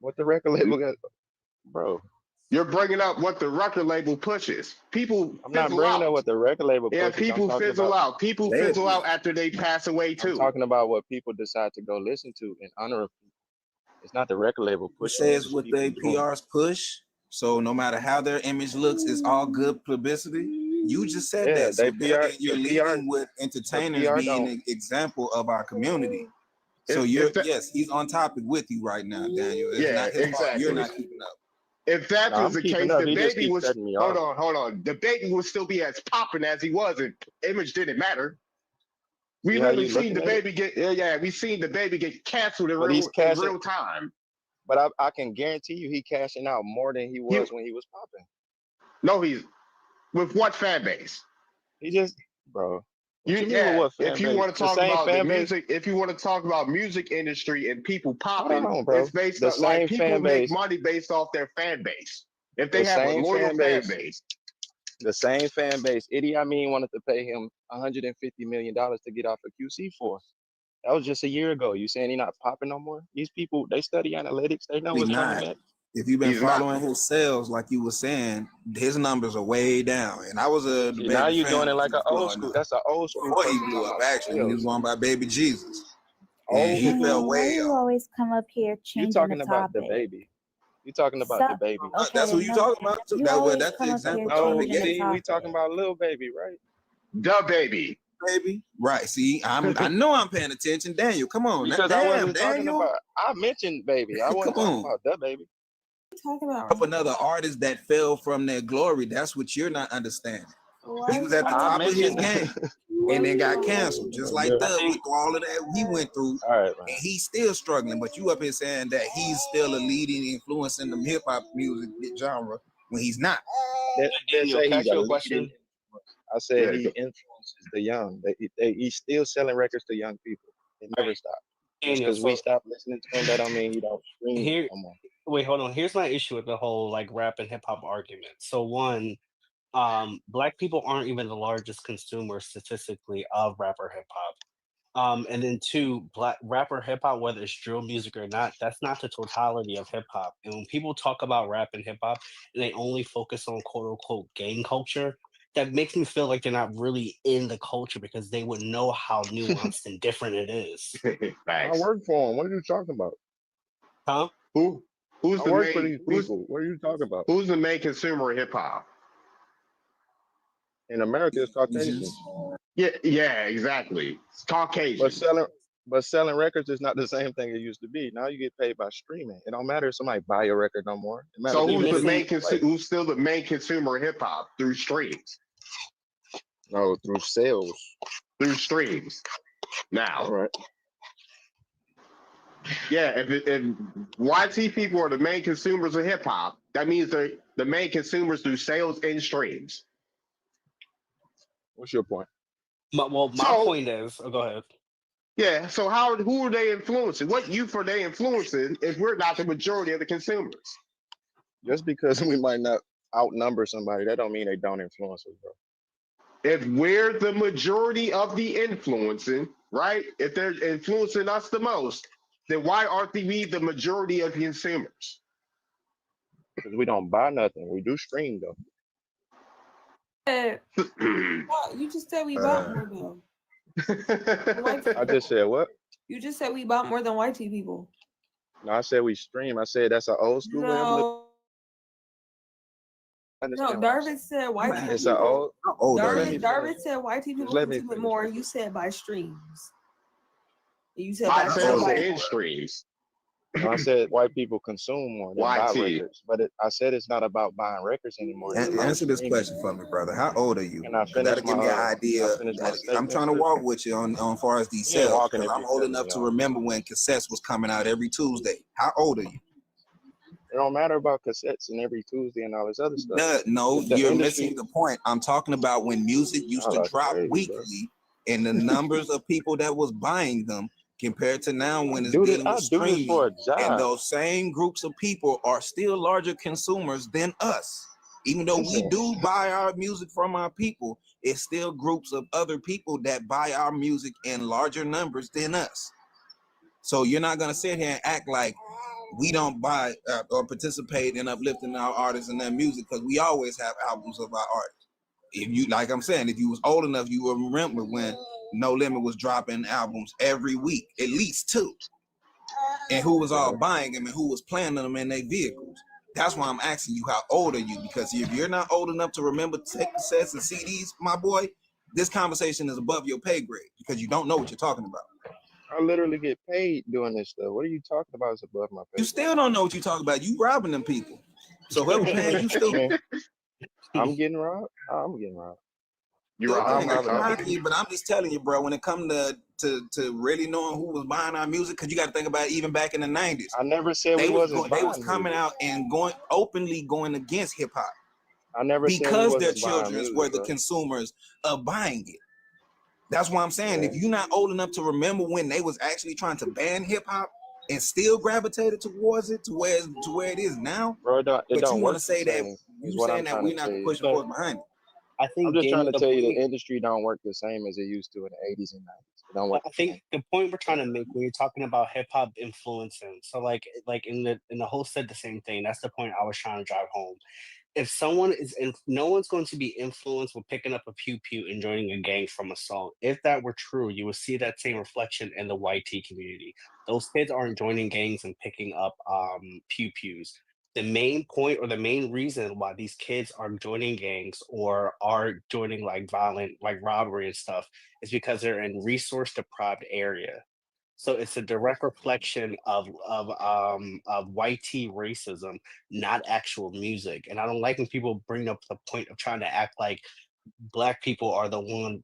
What the record label got, bro? You're bringing up what the record label pushes. People. I'm not bringing up what the record label pushes. Yeah, people fizzle out. People fizzle out after they pass away too. I'm talking about what people decide to go listen to in honor of people. It's not the record label pushing. It says what they PRs push. So no matter how their image looks, it's all good publicity. You just said that. So you're leading with entertainers being an example of our community. So yes, he's on topic with you right now, Daniel. It's not his fault. You're not keeping up. If that was the case, the baby was hold on. The baby would still be as popping as he was, and image didn't matter. We literally seen the baby get we seen the baby get canceled in real time. But I can guarantee you he cashing out more than he was when he was popping. No, he's with what fan base? He just bro. If you want to talk about the music, if you want to talk about music industry and people popping, it's based on like people make money based off their fan base. If they have a loyal fan base. The same fan base. Idi Amin wanted to pay him $150 million to get off of QC for. That was just a year ago. You saying he not popping no more? These people, they study analytics. They know what's coming back. If you've been following his sales, like you were saying, his numbers are way down. And I was a now you're doing it like an old school. That's an old school. Before he blew up, actually, when he was going by Baby Jesus. And he fell way up. You always come up here changing the topic. You're talking about the baby. You're talking about the baby. Okay, that's what you're talking about too. That's the example. No, we talking about little baby, right? The baby. Baby. Right. See, I know I'm paying attention. Daniel, come on. Because I wasn't talking about, I mentioned baby. I wasn't talking about the baby. Talking about another artist that fell from their glory. That's what you're not understanding. He was at the top of his game and then got canceled, just like Thug with all of that he went through. And he's still struggling, but you up here saying that he's still a leading influence in the hip hop music genre when he's not. I said he influences the young. He's still selling records to young people. It never stopped. Just because we stopped listening to him, that don't mean he don't stream no more. Wait, hold on. Here's my issue with the whole like rap and hip hop argument. So one, Black people aren't even the largest consumers statistically of rap or hip hop. And then two, Black rap or hip hop, whether it's drill music or not, that's not the totality of hip hop. And when people talk about rap and hip hop, and they only focus on quote unquote gang culture, that makes me feel like they're not really in the culture because they would know how nuanced and different it is. I work for him. What are you talking about? Huh? Who's the main? For these people. What are you talking about? Who's the main consumer of hip hop? In America, it's Caucasians. Yeah, exactly. It's Caucasian. But selling records is not the same thing it used to be. Now you get paid by streaming. It don't matter if somebody buy a record no more. So who's still the main consumer of hip hop through streams? No, through sales. Through streams. Now. All right. Yeah, if YT people are the main consumers of hip hop, that means they're the main consumers through sales and streams. What's your point? My point is, go ahead. Yeah, so who are they influencing? What youth are they influencing if we're not the majority of the consumers? Just because we might not outnumber somebody, that don't mean they don't influence us, bro. If we're the majority of the influencing, right? If they're influencing us the most, then why aren't we the majority of consumers? Because we don't buy nothing. We do stream though. You just said we bought more though. I just said what? You just said we bought more than white people. No, I said we stream. I said that's an old school way of living. No, Darvin said white people. It's an old. Darvin said white people consume it more. You said by streams. You said by sales and streams. No, I said white people consume more than buy records, but I said it's not about buying records anymore. Answer this question for me, brother. How old are you? You gotta give me an idea. I'm trying to walk with you on far as these sales. I'm old enough to remember when cassettes was coming out every Tuesday. How old are you? It don't matter about cassettes and every Tuesday and all this other stuff. No, you're missing the point. I'm talking about when music used to drop weekly, and the numbers of people that was buying them compared to now when it's dealing with streaming, and those same groups of people are still larger consumers than us. Even though we do buy our music from our people, it's still groups of other people that buy our music in larger numbers than us. So you're not gonna sit here and act like we don't buy or participate in uplifting our artists and their music, because we always have albums of our artists. If you, like I'm saying, if you was old enough, you will remember when No Limit was dropping albums every week, at least 2. And who was all buying them and who was playing them in their vehicles. That's why I'm asking you, how old are you? Because if you're not old enough to remember tape cassettes and CDs, my boy, this conversation is above your pay grade because you don't know what you're talking about. I literally get paid doing this stuff. What are you talking about? It's above my pay grade. You still don't know what you're talking about. You robbing them people. So whoever paying you still. I'm getting robbed. I'm getting robbed. You're right. But I'm just telling you, bro, when it comes to really knowing who was buying our music, because you got to think about it, even back in the 90s. I never said they was coming out and going against hip hop. I never said because their children were the consumers of buying it. That's why I'm saying, if you're not old enough to remember when they was actually trying to ban hip hop and still gravitated towards it to where it is now, bro, but you want to say that you saying that we're not pushing forward behind it. I'm just trying to tell you the industry don't work the same as it used to in the 80s and 90s. It don't work. I think the point we're trying to make when you're talking about hip hop influencing, so like in the whole said the same thing. That's the point I was trying to drive home. If someone is no one's going to be influenced with picking up a pew pew and joining a gang from a song. If that were true, you would see that same reflection in the YT community. Those kids aren't joining gangs and picking up pew pews. The main point or the main reason why these kids are joining gangs or are joining like violent, like robbery and stuff, is because they're in resource deprived area. So it's a direct reflection of YT racism, not actual music. And I don't like when people bring up the point of trying to act like Black people are the one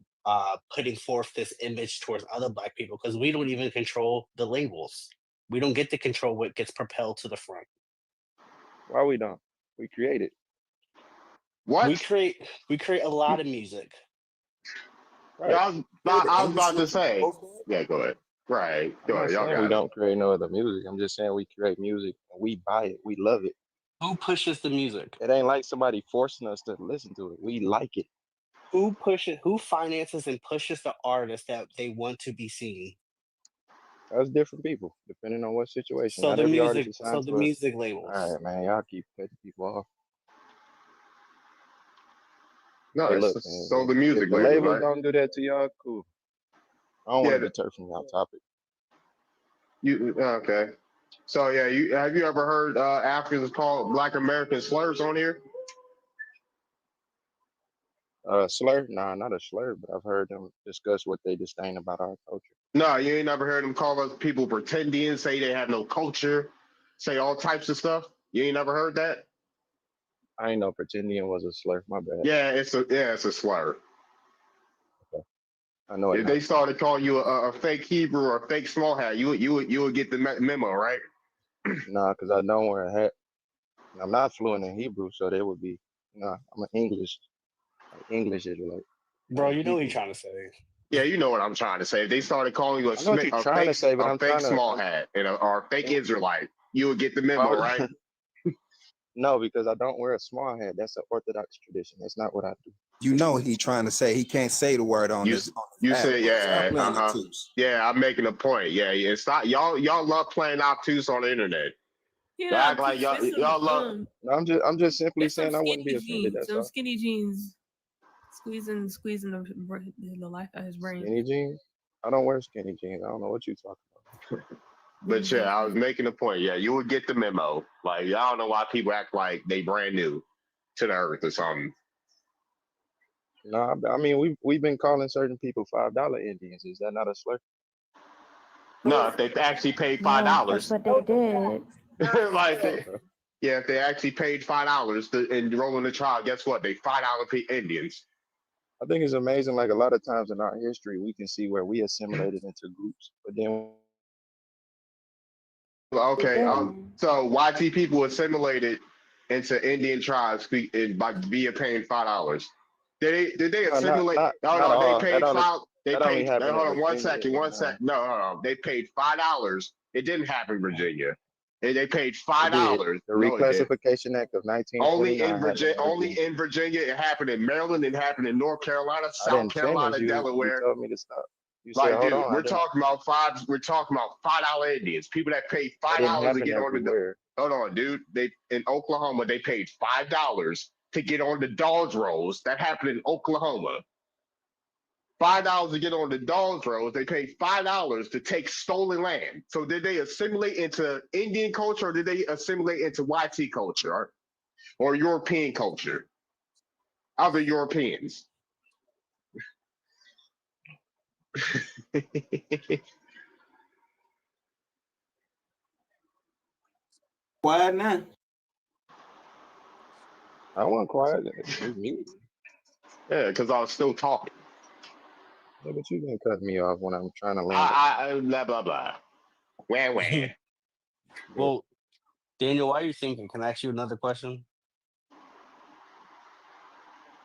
putting forth this image towards other Black people, because we don't even control the labels. We don't get to control what gets propelled to the front. Why we don't? We create it. What? We create a lot of music. Right. I was about to say. Yeah, go ahead. Right. I'm not Y'all saying we got it. don't create no other music. I'm just saying we create music and we buy it. We love it. Who pushes the music? It ain't like somebody forcing us to listen to it. We like it. Who finances and pushes the artist that they want to be seen? That's different people, depending on what situation. So Not the every music, artist is signed to us. music All labels. right, man. Y'all keep cutting people off. No, Hey, look, so man, the music if the labels, labels right? don't do that to y'all, cool. I don't want to deter from y'all topic. Okay. So yeah, have you ever heard Africans call Black American slurs on here? Slur? Nah, not a slur, but I've heard them discuss what they disdain about our culture. No, you ain't never heard them call us people pretending, say they have no culture, say all types of stuff. You ain't never heard that? I ain't know pretending was a slur. My bad. Yeah, it's a slur. Okay. I know it. If they started calling you a fake Hebrew or a fake small hat, you would get the memo, right? Nah, because I don't wear a hat. I'm not fluent in Hebrew, so they would be. Nah, I'm an English Israelite. Bro, you know what you're trying to say. Yeah, you know what I'm trying to say. If they started calling you a fake small hat or a fake Israelite, you would get the memo, right? No, because I don't wear a small hat. That's an Orthodox tradition. That's not what I do. You know he trying to say he can't say the word on this. You app. say yeah, Stop obtuse. yeah. I'm making a point. Yeah, it's not y'all love playing obtuse on the internet. Yeah, act like y'all love. No, I'm just simply saying I wouldn't be offended. That's some all. skinny jeans, squeezing the life out of his brain. Skinny jeans? I don't wear skinny jeans. I don't know what you're talking about. But yeah, I was making a point. Yeah, you would get the memo. Like, I don't know why people act like they brand new to the earth or something. No, I mean we've been calling certain people $5 Indians. Is that not a slur? No, if they actually paid Yeah, that's $5, what they did. if they actually paid $5 to enroll in the trial, guess what? They $5 Indians. I think it's amazing. Like a lot of times in our history, we can see where we assimilated into groups, but then. Okay, so YT people assimilated into Indian tribes by via paying $5. Did they assimilate? No, they paid $5. They paid. Hold on, one second. No, they paid $5. It didn't happen in Virginia. They paid $5. The Reclassification Act of 1929. Only in Virginia. It happened in Maryland. It happened in North Carolina, South Carolina, Delaware. You told me to stop. You like, said, dude, hold on, we're talking about $5 Indians. People that paid $5 to get on the. Hold on, dude. They in Oklahoma they paid $5 to get on the Dodge rolls. That happened in Oklahoma. $5 to get on the Dodge rolls. They paid $5 to take stolen land. So did they assimilate into Indian culture or did they assimilate into YT culture or European culture? Other Europeans. Quiet now. I wasn't quiet. Mute. Yeah, because I was still talking. Yeah, but you didn't cut me off when I'm trying to learn. I blah blah blah. Wah. Well, Daniel, why are you thinking? Can I ask you another question?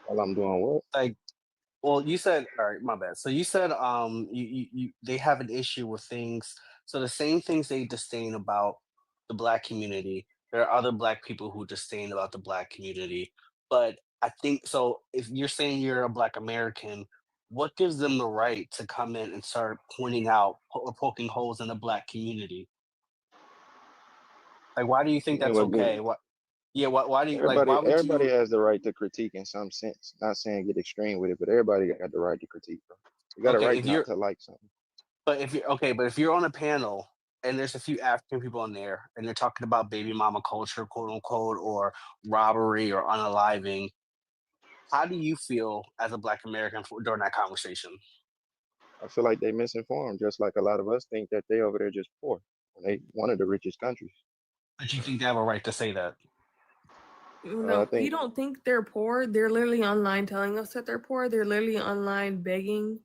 While I'm doing what? Like, well, you said, all right, my bad. So you said you they have an issue with things. So the same things they disdain about the Black community, there are other Black people who disdain about the Black community. But I think so if you're saying you're a Black American, what gives them the right to come in and start pointing out or poking holes in the Black community? Like, why do you think that's okay? What? Yeah, why do you like? Why would everybody has the right to critique in some sense. Not saying get extreme with it, but everybody got the right to critique, bro. You got a right not to like something. But if you're on a panel and there's a few African people on there and they're talking about baby mama culture, quote unquote, or robbery or unaliving, how do you feel as a Black American during that conversation? I feel like they misinformed, just like a lot of us think that they over there just poor when they one of the richest countries. But you think they have a right to say that? No, we don't think they're poor. They're literally online telling us that they're poor. They're literally online begging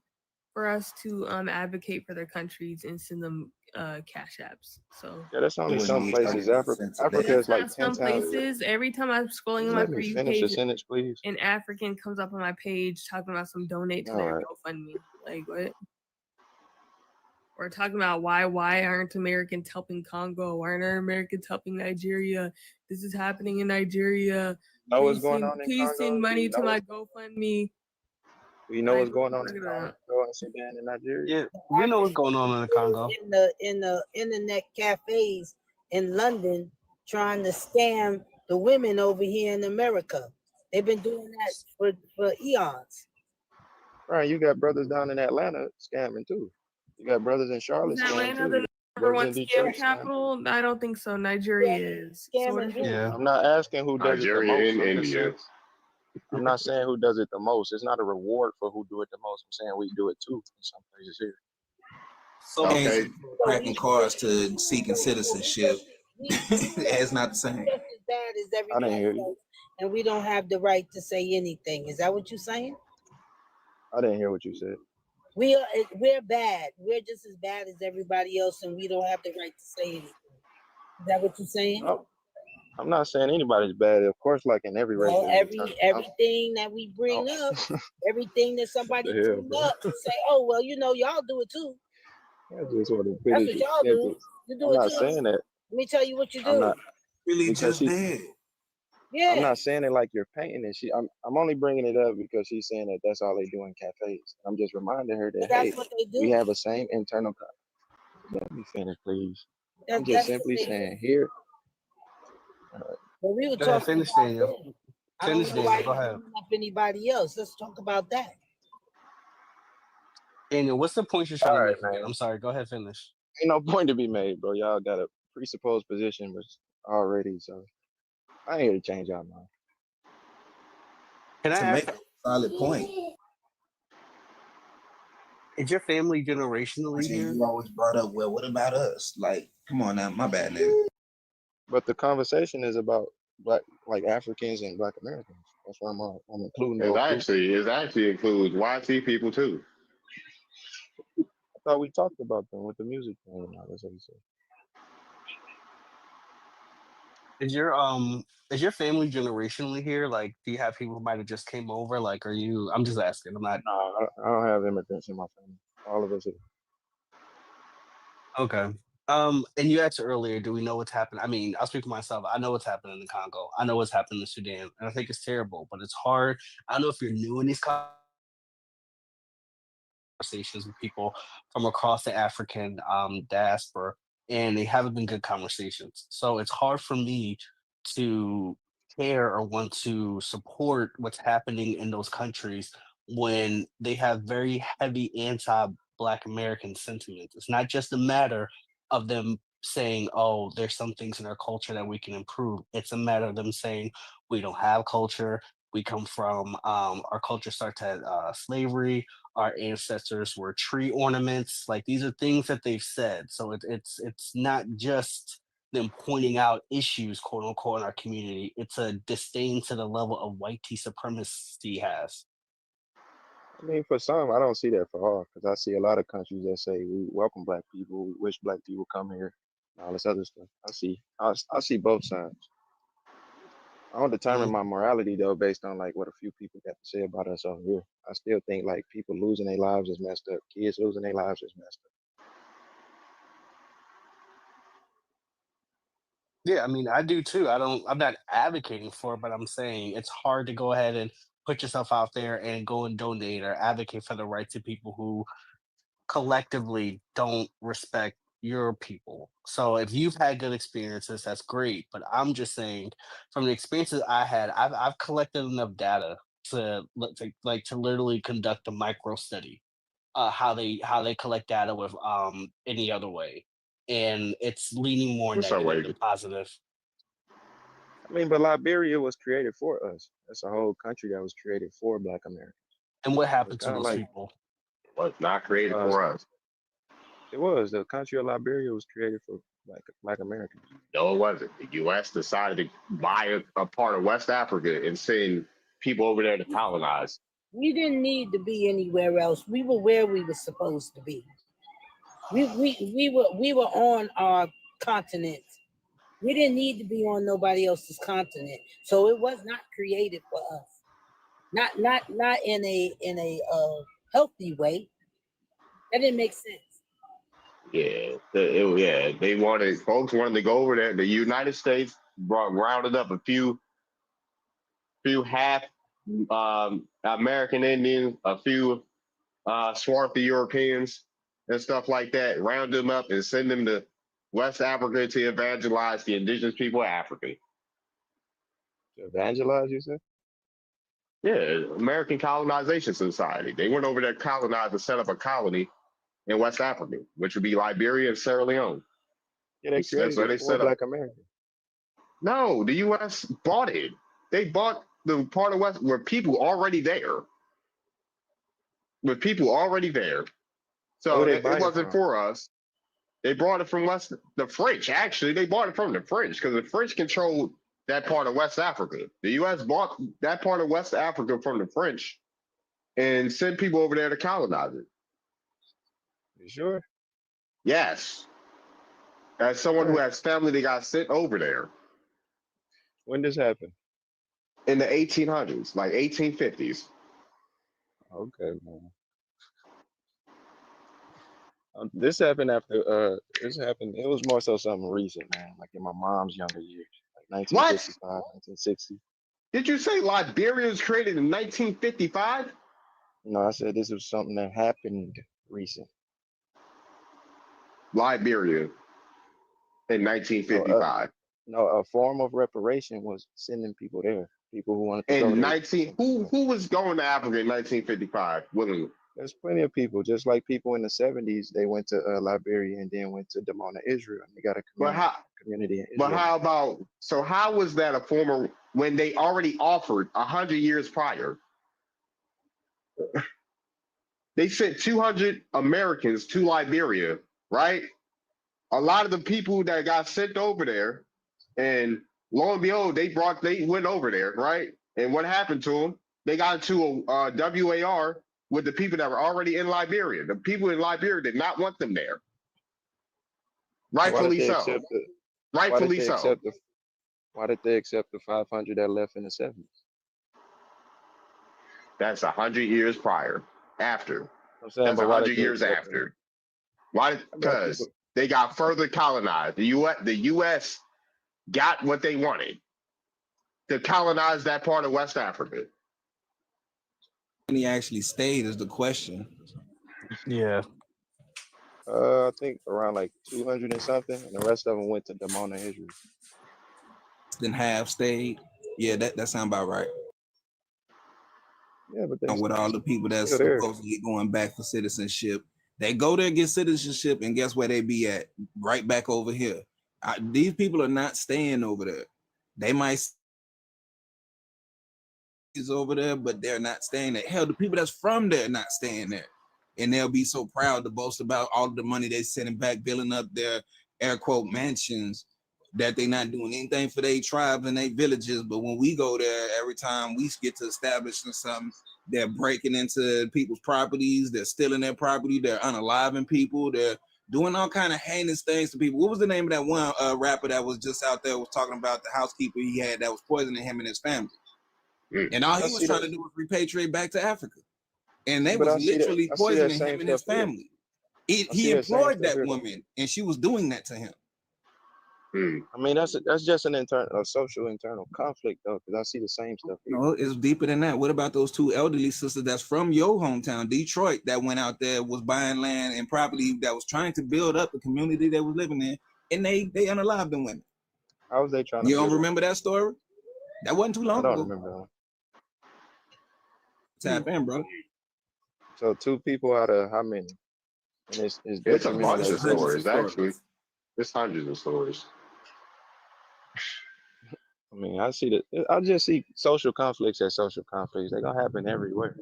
for us to advocate for their countries and send them cash apps. So yeah, that's only some places. Africa is like 10 times. Places. Every time I'm scrolling on my For You page, sentence, please. An African comes up on my page talking about some donate to their GoFundMe. Like what? We're talking about why aren't Americans helping Congo? Why aren't Americans helping Nigeria? This is happening in Nigeria. Know what's going on in Please Congo? send money to my GoFundMe. Do you know what's going on in Congo and Sudan and Nigeria? Yeah, we know what's going on in the Congo. In the internet cafes in London, trying to scam the women over here in America. They've been doing that for eons. Right, you got brothers down in Atlanta scamming too. You got brothers in Charlotte scamming too. The number one scam capital? I don't think so. Nigeria is. Yeah. I'm not asking who does Nigeria it the most. and India. I'm not saying who does it the most. It's not a reward for who do it the most. I'm saying we do it too in some places here. So okay, cracking cars to seeking citizenship. It's not the same. Just as bad as everybody else, and we don't have the right to say anything. Is that what you're saying? I didn't hear what you said. We're bad. We're just as bad as everybody else, and we don't have the right to say anything. Is that what you're saying? No, I'm not saying anybody's bad. Of course, like in every race. Well, everything that we bring up, everything that somebody brings up, to say, oh well, you know, y'all do it too. I just want to That's what y'all do. You do I'm it not too. saying that. Let me tell you what you do. I'm not really just did. Yeah. I'm not saying it like you're painting it. I'm only bringing it up because she's saying that that's all they do in cafes. I'm just reminding her that that's what they do. We have the same internal. Let me finish, please. I'm just simply saying here. But we were talking. Finish, Daniel. Finish, Daniel. Go ahead. Up anybody else? Let's talk about that. Daniel, what's the point you're trying to make again? I'm sorry. Go ahead, finish. Ain't no point to be made, bro. Y'all got a presupposed position was already, so I ain't here to change y'all mind. Can I make a solid point? Is your family generationally here? You always brought up, well, what about us? Like, come on now, my bad, nigga. But the conversation is about black, like Africans and Black Americans. That's why I'm including. It actually includes YT people too. I thought we talked about them with the music thing. That's what you said. Is your family generationally here? Like, do you have people who might have just came over? Like, are you? I'm just asking. I'm not. No, I don't have immigrants in my family. All of us are. Okay. And you asked earlier, do we know what's happened? I mean, I'll speak for myself. I know what's happening in the Congo. I know what's happening in Sudan, and I think it's terrible. But it's hard. I don't know if you're new in these conversations with people from across the African diaspora, and they haven't been good conversations. So it's hard for me to care or want to support what's happening in those countries when they have very heavy anti-Black American sentiments. It's not just a matter of them saying, oh, there's some things in our culture that we can improve. It's a matter of them saying, we don't have culture. We come from, our culture starts at slavery. Our ancestors were tree ornaments. Like, these are things that they've said. So it's not just them pointing out issues, quote unquote, in our community. It's a disdain to the level of white supremacy has. I mean, for some, I don't see that for all, because I see a lot of countries that say we welcome Black people, we wish Black people come here, and all this other stuff. I see both sides. I don't determine my morality though based on like what a few people got to say about us over here. I still think like people losing their lives is messed up. Kids losing their lives is messed up. Yeah, I mean, I do too. I'm not advocating for it, but I'm saying it's hard to go ahead and put yourself out there and go and donate or advocate for the rights of people who collectively don't respect your people. So if you've had good experiences, that's great. But I'm just saying, from the experiences I had, I've collected enough data to literally conduct a micro study, how they collect data with any other way, and it's leaning more negative than positive. I mean, but Liberia was created for us. That's a whole country that was created for Black Americans. And what happened to those people? Was not created for us. It was. The country of Liberia was created for Black Americans. No, it wasn't. The U.S. decided to buy a part of West Africa and send people over there to colonize. We didn't need to be anywhere else. We were where we were supposed to be. We were on our continent. We didn't need to be on nobody else's continent. So it was not created for us. Not in a healthy way. That didn't make sense. Yeah, folks wanted to go over there. The United States rounded up a few half American Indians, a few swarthy Europeans and stuff like that, round them up and send them to West Africa to evangelize the indigenous people of Africa. To evangelize, you said? Yeah, American Colonization Society. They went over there, colonized, and set up a colony in West Africa, which would be Liberia and Sierra Leone. Yeah, they created it for Black America. No, the U.S. bought it. They bought the part of West where people already there. With people already there. So it wasn't for us. They brought it from the French. Actually, they bought it from the French because the French controlled that part of West Africa. The U.S. bought that part of West Africa from the French and sent people over there to colonize it. You sure? Yes. As someone who has family that got sent over there. When this happened? In the 1800s, like 1850s. Okay, man. This happened after, it was more so something recent, man, like in my mom's younger years, like 1955, 1960. Did you say Liberia was created in 1955? No, I said this was something that happened recent. Liberia in 1955. No, a form of reparation was sending people there. People who wanted to go there. Who was going to Africa in 1955 willingly? There's plenty of people, just like people in the 70s, they went to Liberia and then went to Damona, Israel, and they got a community in Israel. But how was that a form of, when they already offered 100 years prior? They sent 200 Americans to Liberia, right? A lot of the people that got sent over there, and lo and behold, they went over there, right? And what happened to them? They got into a WAR with the people that were already in Liberia. The people in Liberia did not want them there. Rightfully so. Rightfully so. Why did they accept the 500 that left in the 70s? That's 100 years prior. After. I'm saying, that's 100 years after. Why? Because they got further colonized. The U.S. got what they wanted to colonize that part of West Africa. And he actually stayed is the question. Yeah. I think around like 200 and something, and the rest of them went to Damona, Israel. Then half stayed. Yeah, that sounds about right. Yeah, but with all the people that's supposedly going back for citizenship, they go there, get citizenship, and guess where they be at? Right back over here. These people are not staying over there. They might is over there, but they're not staying there. Hell, the people that's from there are not staying there. And they'll be so proud to boast about all the money they're sending back, building up their air quote mansions, that they're not doing anything for their tribes and their villages. But when we go there, every time we get to establishing something, they're breaking into people's properties, they're stealing their property, they're unaliving people, they're doing all kind of heinous things to people. What was the name of that one rapper that was just out there was talking about the housekeeper he had that was poisoning him and his family? And all he was trying to do was repatriate back to Africa. And they was literally poisoning him and his family. He employed that woman, and she was doing that to him. I mean, that's just a social internal conflict, though, because I see the same stuff here. No, it's deeper than that. What about those two elderly sisters that's from your hometown, Detroit, that went out there, was buying land and property that was trying to build up the community they was living in, and they unalived them women? How was they trying to? You don't remember that story? That wasn't too long ago. I don't remember that. Tap in, bro. So 2 people out of how many? And it's a bunch of stories, actually. There's hundreds of stories. I mean, I just see social conflicts as social conflicts. They're gonna happen everywhere.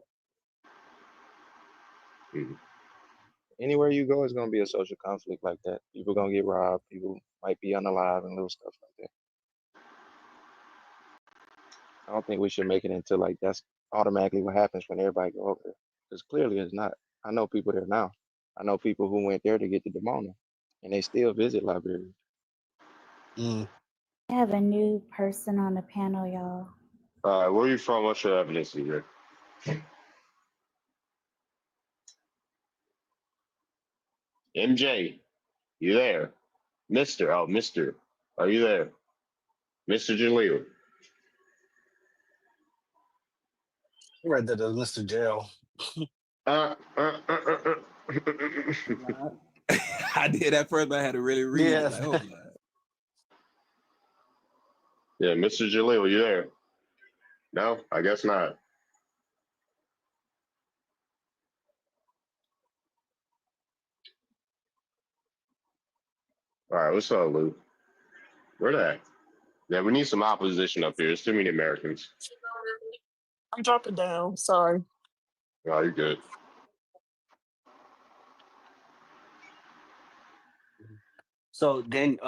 Anywhere you go, it's gonna be a social conflict like that. People gonna get robbed. People might be unalive and little stuff like that. I don't think we should make it into like that's automatically what happens when everybody go over there, because clearly it's not. I know people there now. I know people who went there to get to Damona, and they still visit Liberia. I have a new person on the panel, y'all. Where are you from? What's your ethnicity here? MJ. You there? Mr. Oh, Mr. Are you there? Mr. Jaleel. I read that as Mr. Jail. I did at first, but I had to really read it. Like, hold on. Yeah, Mr. Jaleel, you there? No, I guess not. All right, what's up, Lou? Where that? Yeah, we need some opposition up here. There's too many Americans. I'm dropping down. Sorry. Oh, you're good. So then,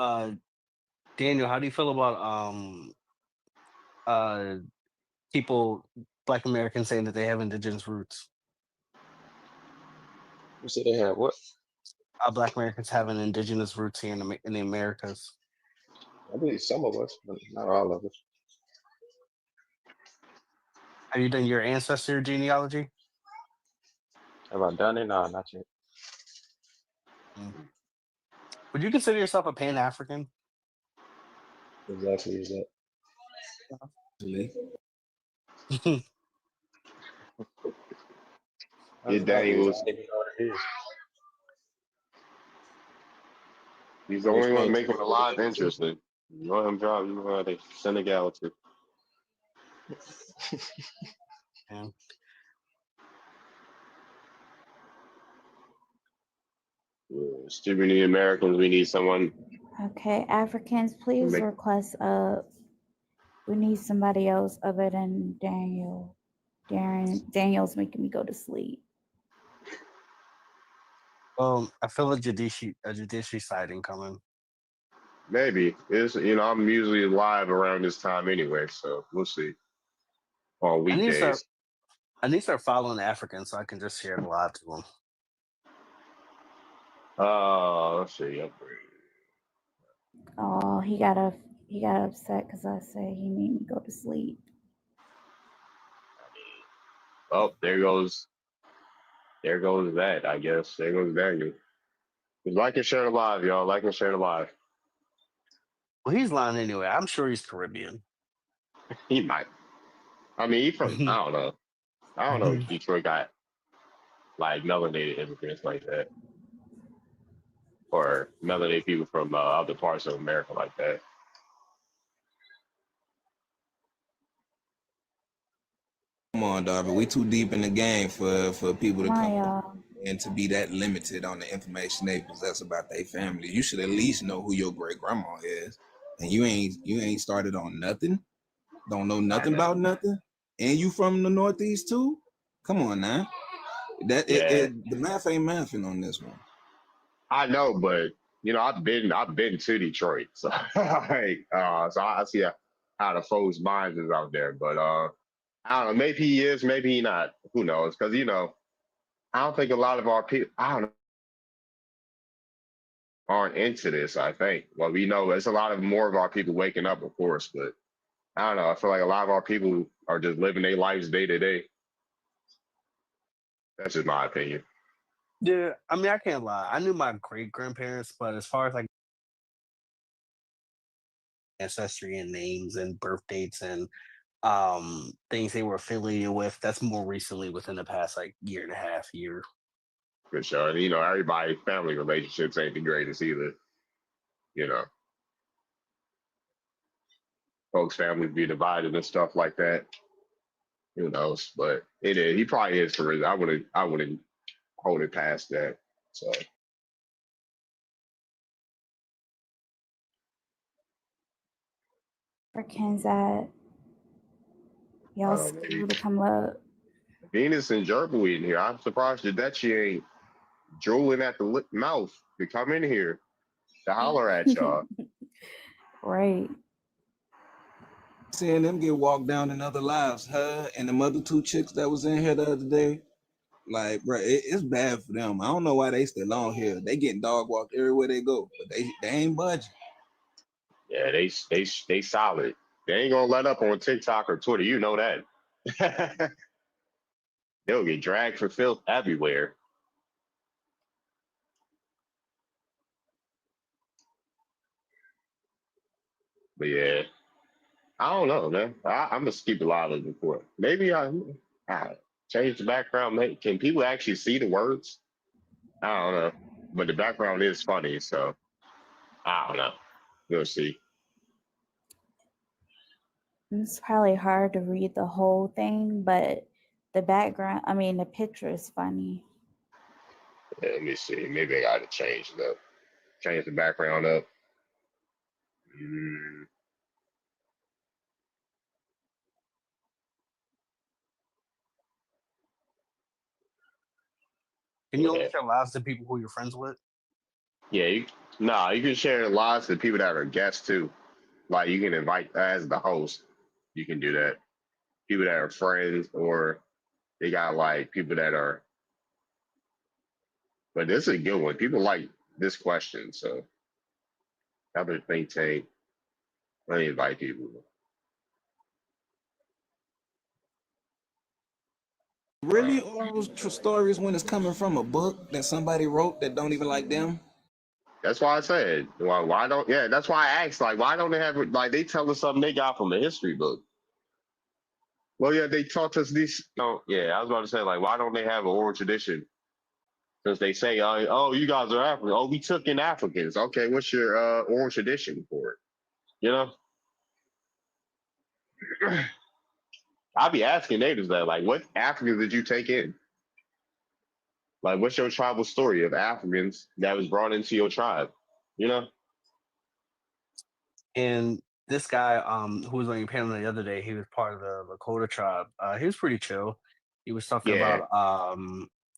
Daniel, how do you feel about people, Black Americans, saying that they have indigenous roots? You said they have what? Black Americans have an indigenous roots here in the Americas. I believe some of us, but not all of us. Have you done your ancestor genealogy? Have I done it? No, not yet. Would you consider yourself a Pan-African? Exactly is that. Yeah, Daniels. He's the only one making a lot interesting. You want him drop, you know they Senegal too. Yeah. It's too many Americans. We need someone. Okay, Africans, please request we need somebody else other than Daniel. Daniel's making me go to sleep. I feel a judiciary sighting coming. Maybe it's I'm usually live around this time anyway, so we'll see. On weekdays. I need to start following Africans so I can just share it live to them. Let's see. Oh, he got upset because I said he made me go to sleep. Oh, there goes that, I guess. There goes Daniel. Like and share live, y'all. Like and share live. Well, he's lying anyway. I'm sure he's Caribbean. He might. I mean, I don't know. I don't know if Detroit got like melanated immigrants like that. Or melanated people from other parts of America like that. Come on, Darby. We too deep in the game for people to come y'all. and to be that limited on the information they possess about their family. You should at least know who your great grandma is. And you ain't started on nothing. Don't know nothing about nothing. And you from the Northeast too? Come on now. The math ain't mathing on this one. I know, but I've been to Detroit, so so I see how the folks' minds is out there. But I don't know. Maybe he is, maybe he not. Who knows? Because I don't think a lot of our people aren't into this. I think. Well, we know it's a lot of more of our people waking up, of course, but I don't know. I feel like a lot of our people are just living their lives day to day. That's just my opinion. Yeah, I mean, I can't lie. I knew my great grandparents, but as far as like ancestry and names and birth dates and things they were affiliated with, that's more recently within the past like year and a half. For sure. And, everybody's family relationships ain't the greatest either. Folks' families be divided and stuff like that. Who knows? But it is. He probably is for real. I wouldn't hold it past that. So Africans at y'all school to come up. Venus and Gerbil in here. I'm surprised that she ain't drooling at the mouth to come in here to holler at y'all. Right. Seeing them get walked down in other lives, her and the other two chicks that was in here the other day. Like, bro, it's bad for them. I don't know why they still on here. They getting dog walked everywhere they go, but they ain't budging. Yeah, they solid. They ain't gonna let up on TikTok or Twitter. You know that. They'll get dragged for filth everywhere. But yeah, I don't know, man. I'm gonna skip a lot of it before. Maybe I change the background. Can people actually see the words? I don't know. But the background is funny, so I don't know. We'll see. It's probably hard to read the whole thing, but the background, I mean, the picture is funny. Yeah, let me see. Maybe I gotta change it up. Change the background up. Can you only share lives to people who you're friends with? Yeah, you can share lives to people that are guests too. Like you can invite as the host. You can do that. People that are friends or they got like people that are. But this is a good one. People like this question, so other think tank. Let me invite people. Really, oral stories when it's coming from a book that somebody wrote that don't even like them? That's why I said, well, why don't? Yeah, that's why I asked. Like, why don't they have like they tell us something they got from a history book? Well, yeah, they taught us these. No, yeah, I was about to say, like, why don't they have an oral tradition? Because they say, oh, you guys are African. Oh, we took in Africans. Okay, what's your oral tradition for it? You know, I'd be asking natives that, like, what Africans did you take in? Like, what's your tribal story of Africans that was brought into your tribe? You know? And this guy, who was on your panel the other day, he was part of the Lakota tribe. He was pretty chill. He was talking Yeah. about,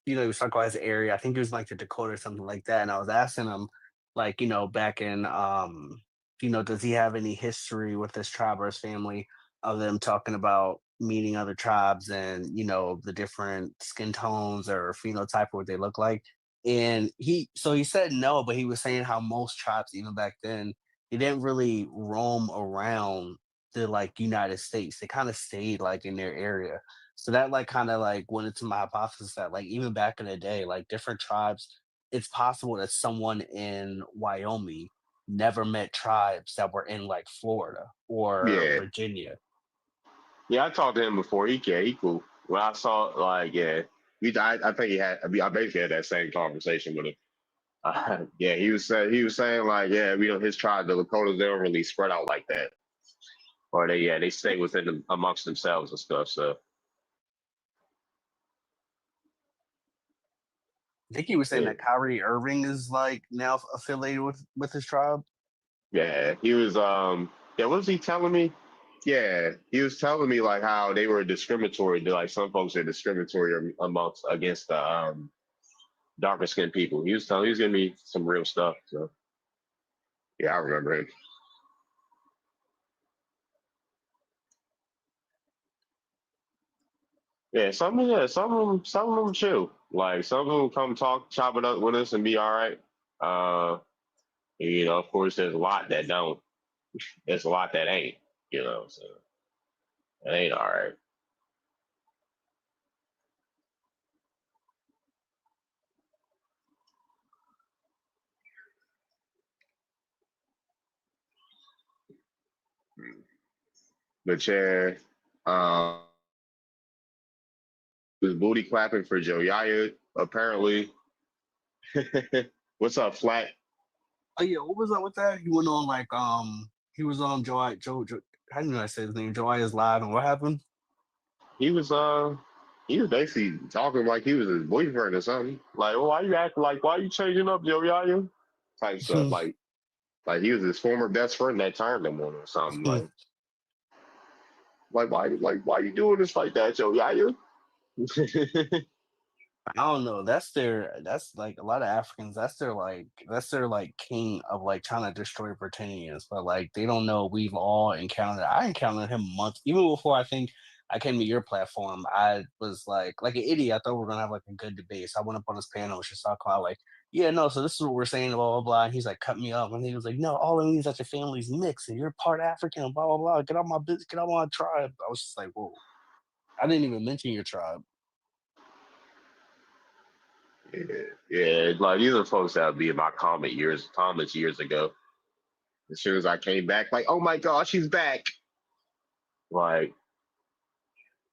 he was talking about his area. I think he was like the Dakota or something like that. And I was asking him, like, back in, does he have any history with this tribe or his family of them talking about meeting other tribes and, the different skin tones or phenotype or what they look like. And he said no, but he was saying how most tribes, even back then, they didn't really roam around the like United States. They kind of stayed like in their area. So that like kind of like went into my hypothesis that like even back in the day, like different tribes, it's possible that someone in Wyoming never met tribes that were in like Florida or Yeah. Virginia. Yeah, I talked to him before. He cool. When I saw, like, yeah, I think I basically had that same conversation with him. Yeah, he was saying like, yeah, his tribe, the Lakotas, they don't really spread out like that, or they stay within amongst themselves and stuff. So I think he was saying that Kyrie Irving is like now affiliated with his tribe. Yeah, he was. Yeah, what was he telling me? Yeah, he was telling me like how they were discriminatory. Like some folks are discriminatory against the darker skinned people. He was giving me some real stuff. So yeah, I remember him. Yeah, some of them chill. Like some of them come talk, chop it up with us, and be all right. Of course, there's a lot that don't. There's a lot that ain't. So it ain't all right. But yeah, was booty clapping for Joe Yaya, apparently. What's up, Flat? Oh yeah, what was up with that? He went on like he was on Joe how did I say his name? Joia's live, and what happened? He was basically talking like he was his boyfriend or something. Like, well, why you acting like why you changing up, Joe Yaya? Type stuff. Like he was his former best friend that turned him on or something. Why you doing this like that, Joe Yaya? I don't know. That's like a lot of Africans. That's their like king of like trying to destroy Britannians. But like they don't know we've all encountered. I encountered him months even before I think I came to your platform. I was like an idiot. I thought we were gonna have like a good debate. So I went up on this panel. She started calling like, yeah, no. So this is what we're saying. Blah blah blah. And he's like, cut me up. And he was like, no, all it means that your family's mixed and you're part African. Blah blah blah. Get out my business. Get out my tribe. I was just like, whoa. I didn't even mention your tribe. Yeah, like these are folks that would be in my comments years ago. As soon as I came back, like, oh my God, she's back.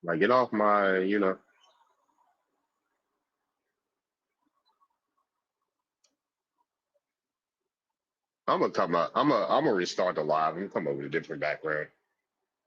Like get off my, I'm gonna restart the live. I'm gonna come up with a different background.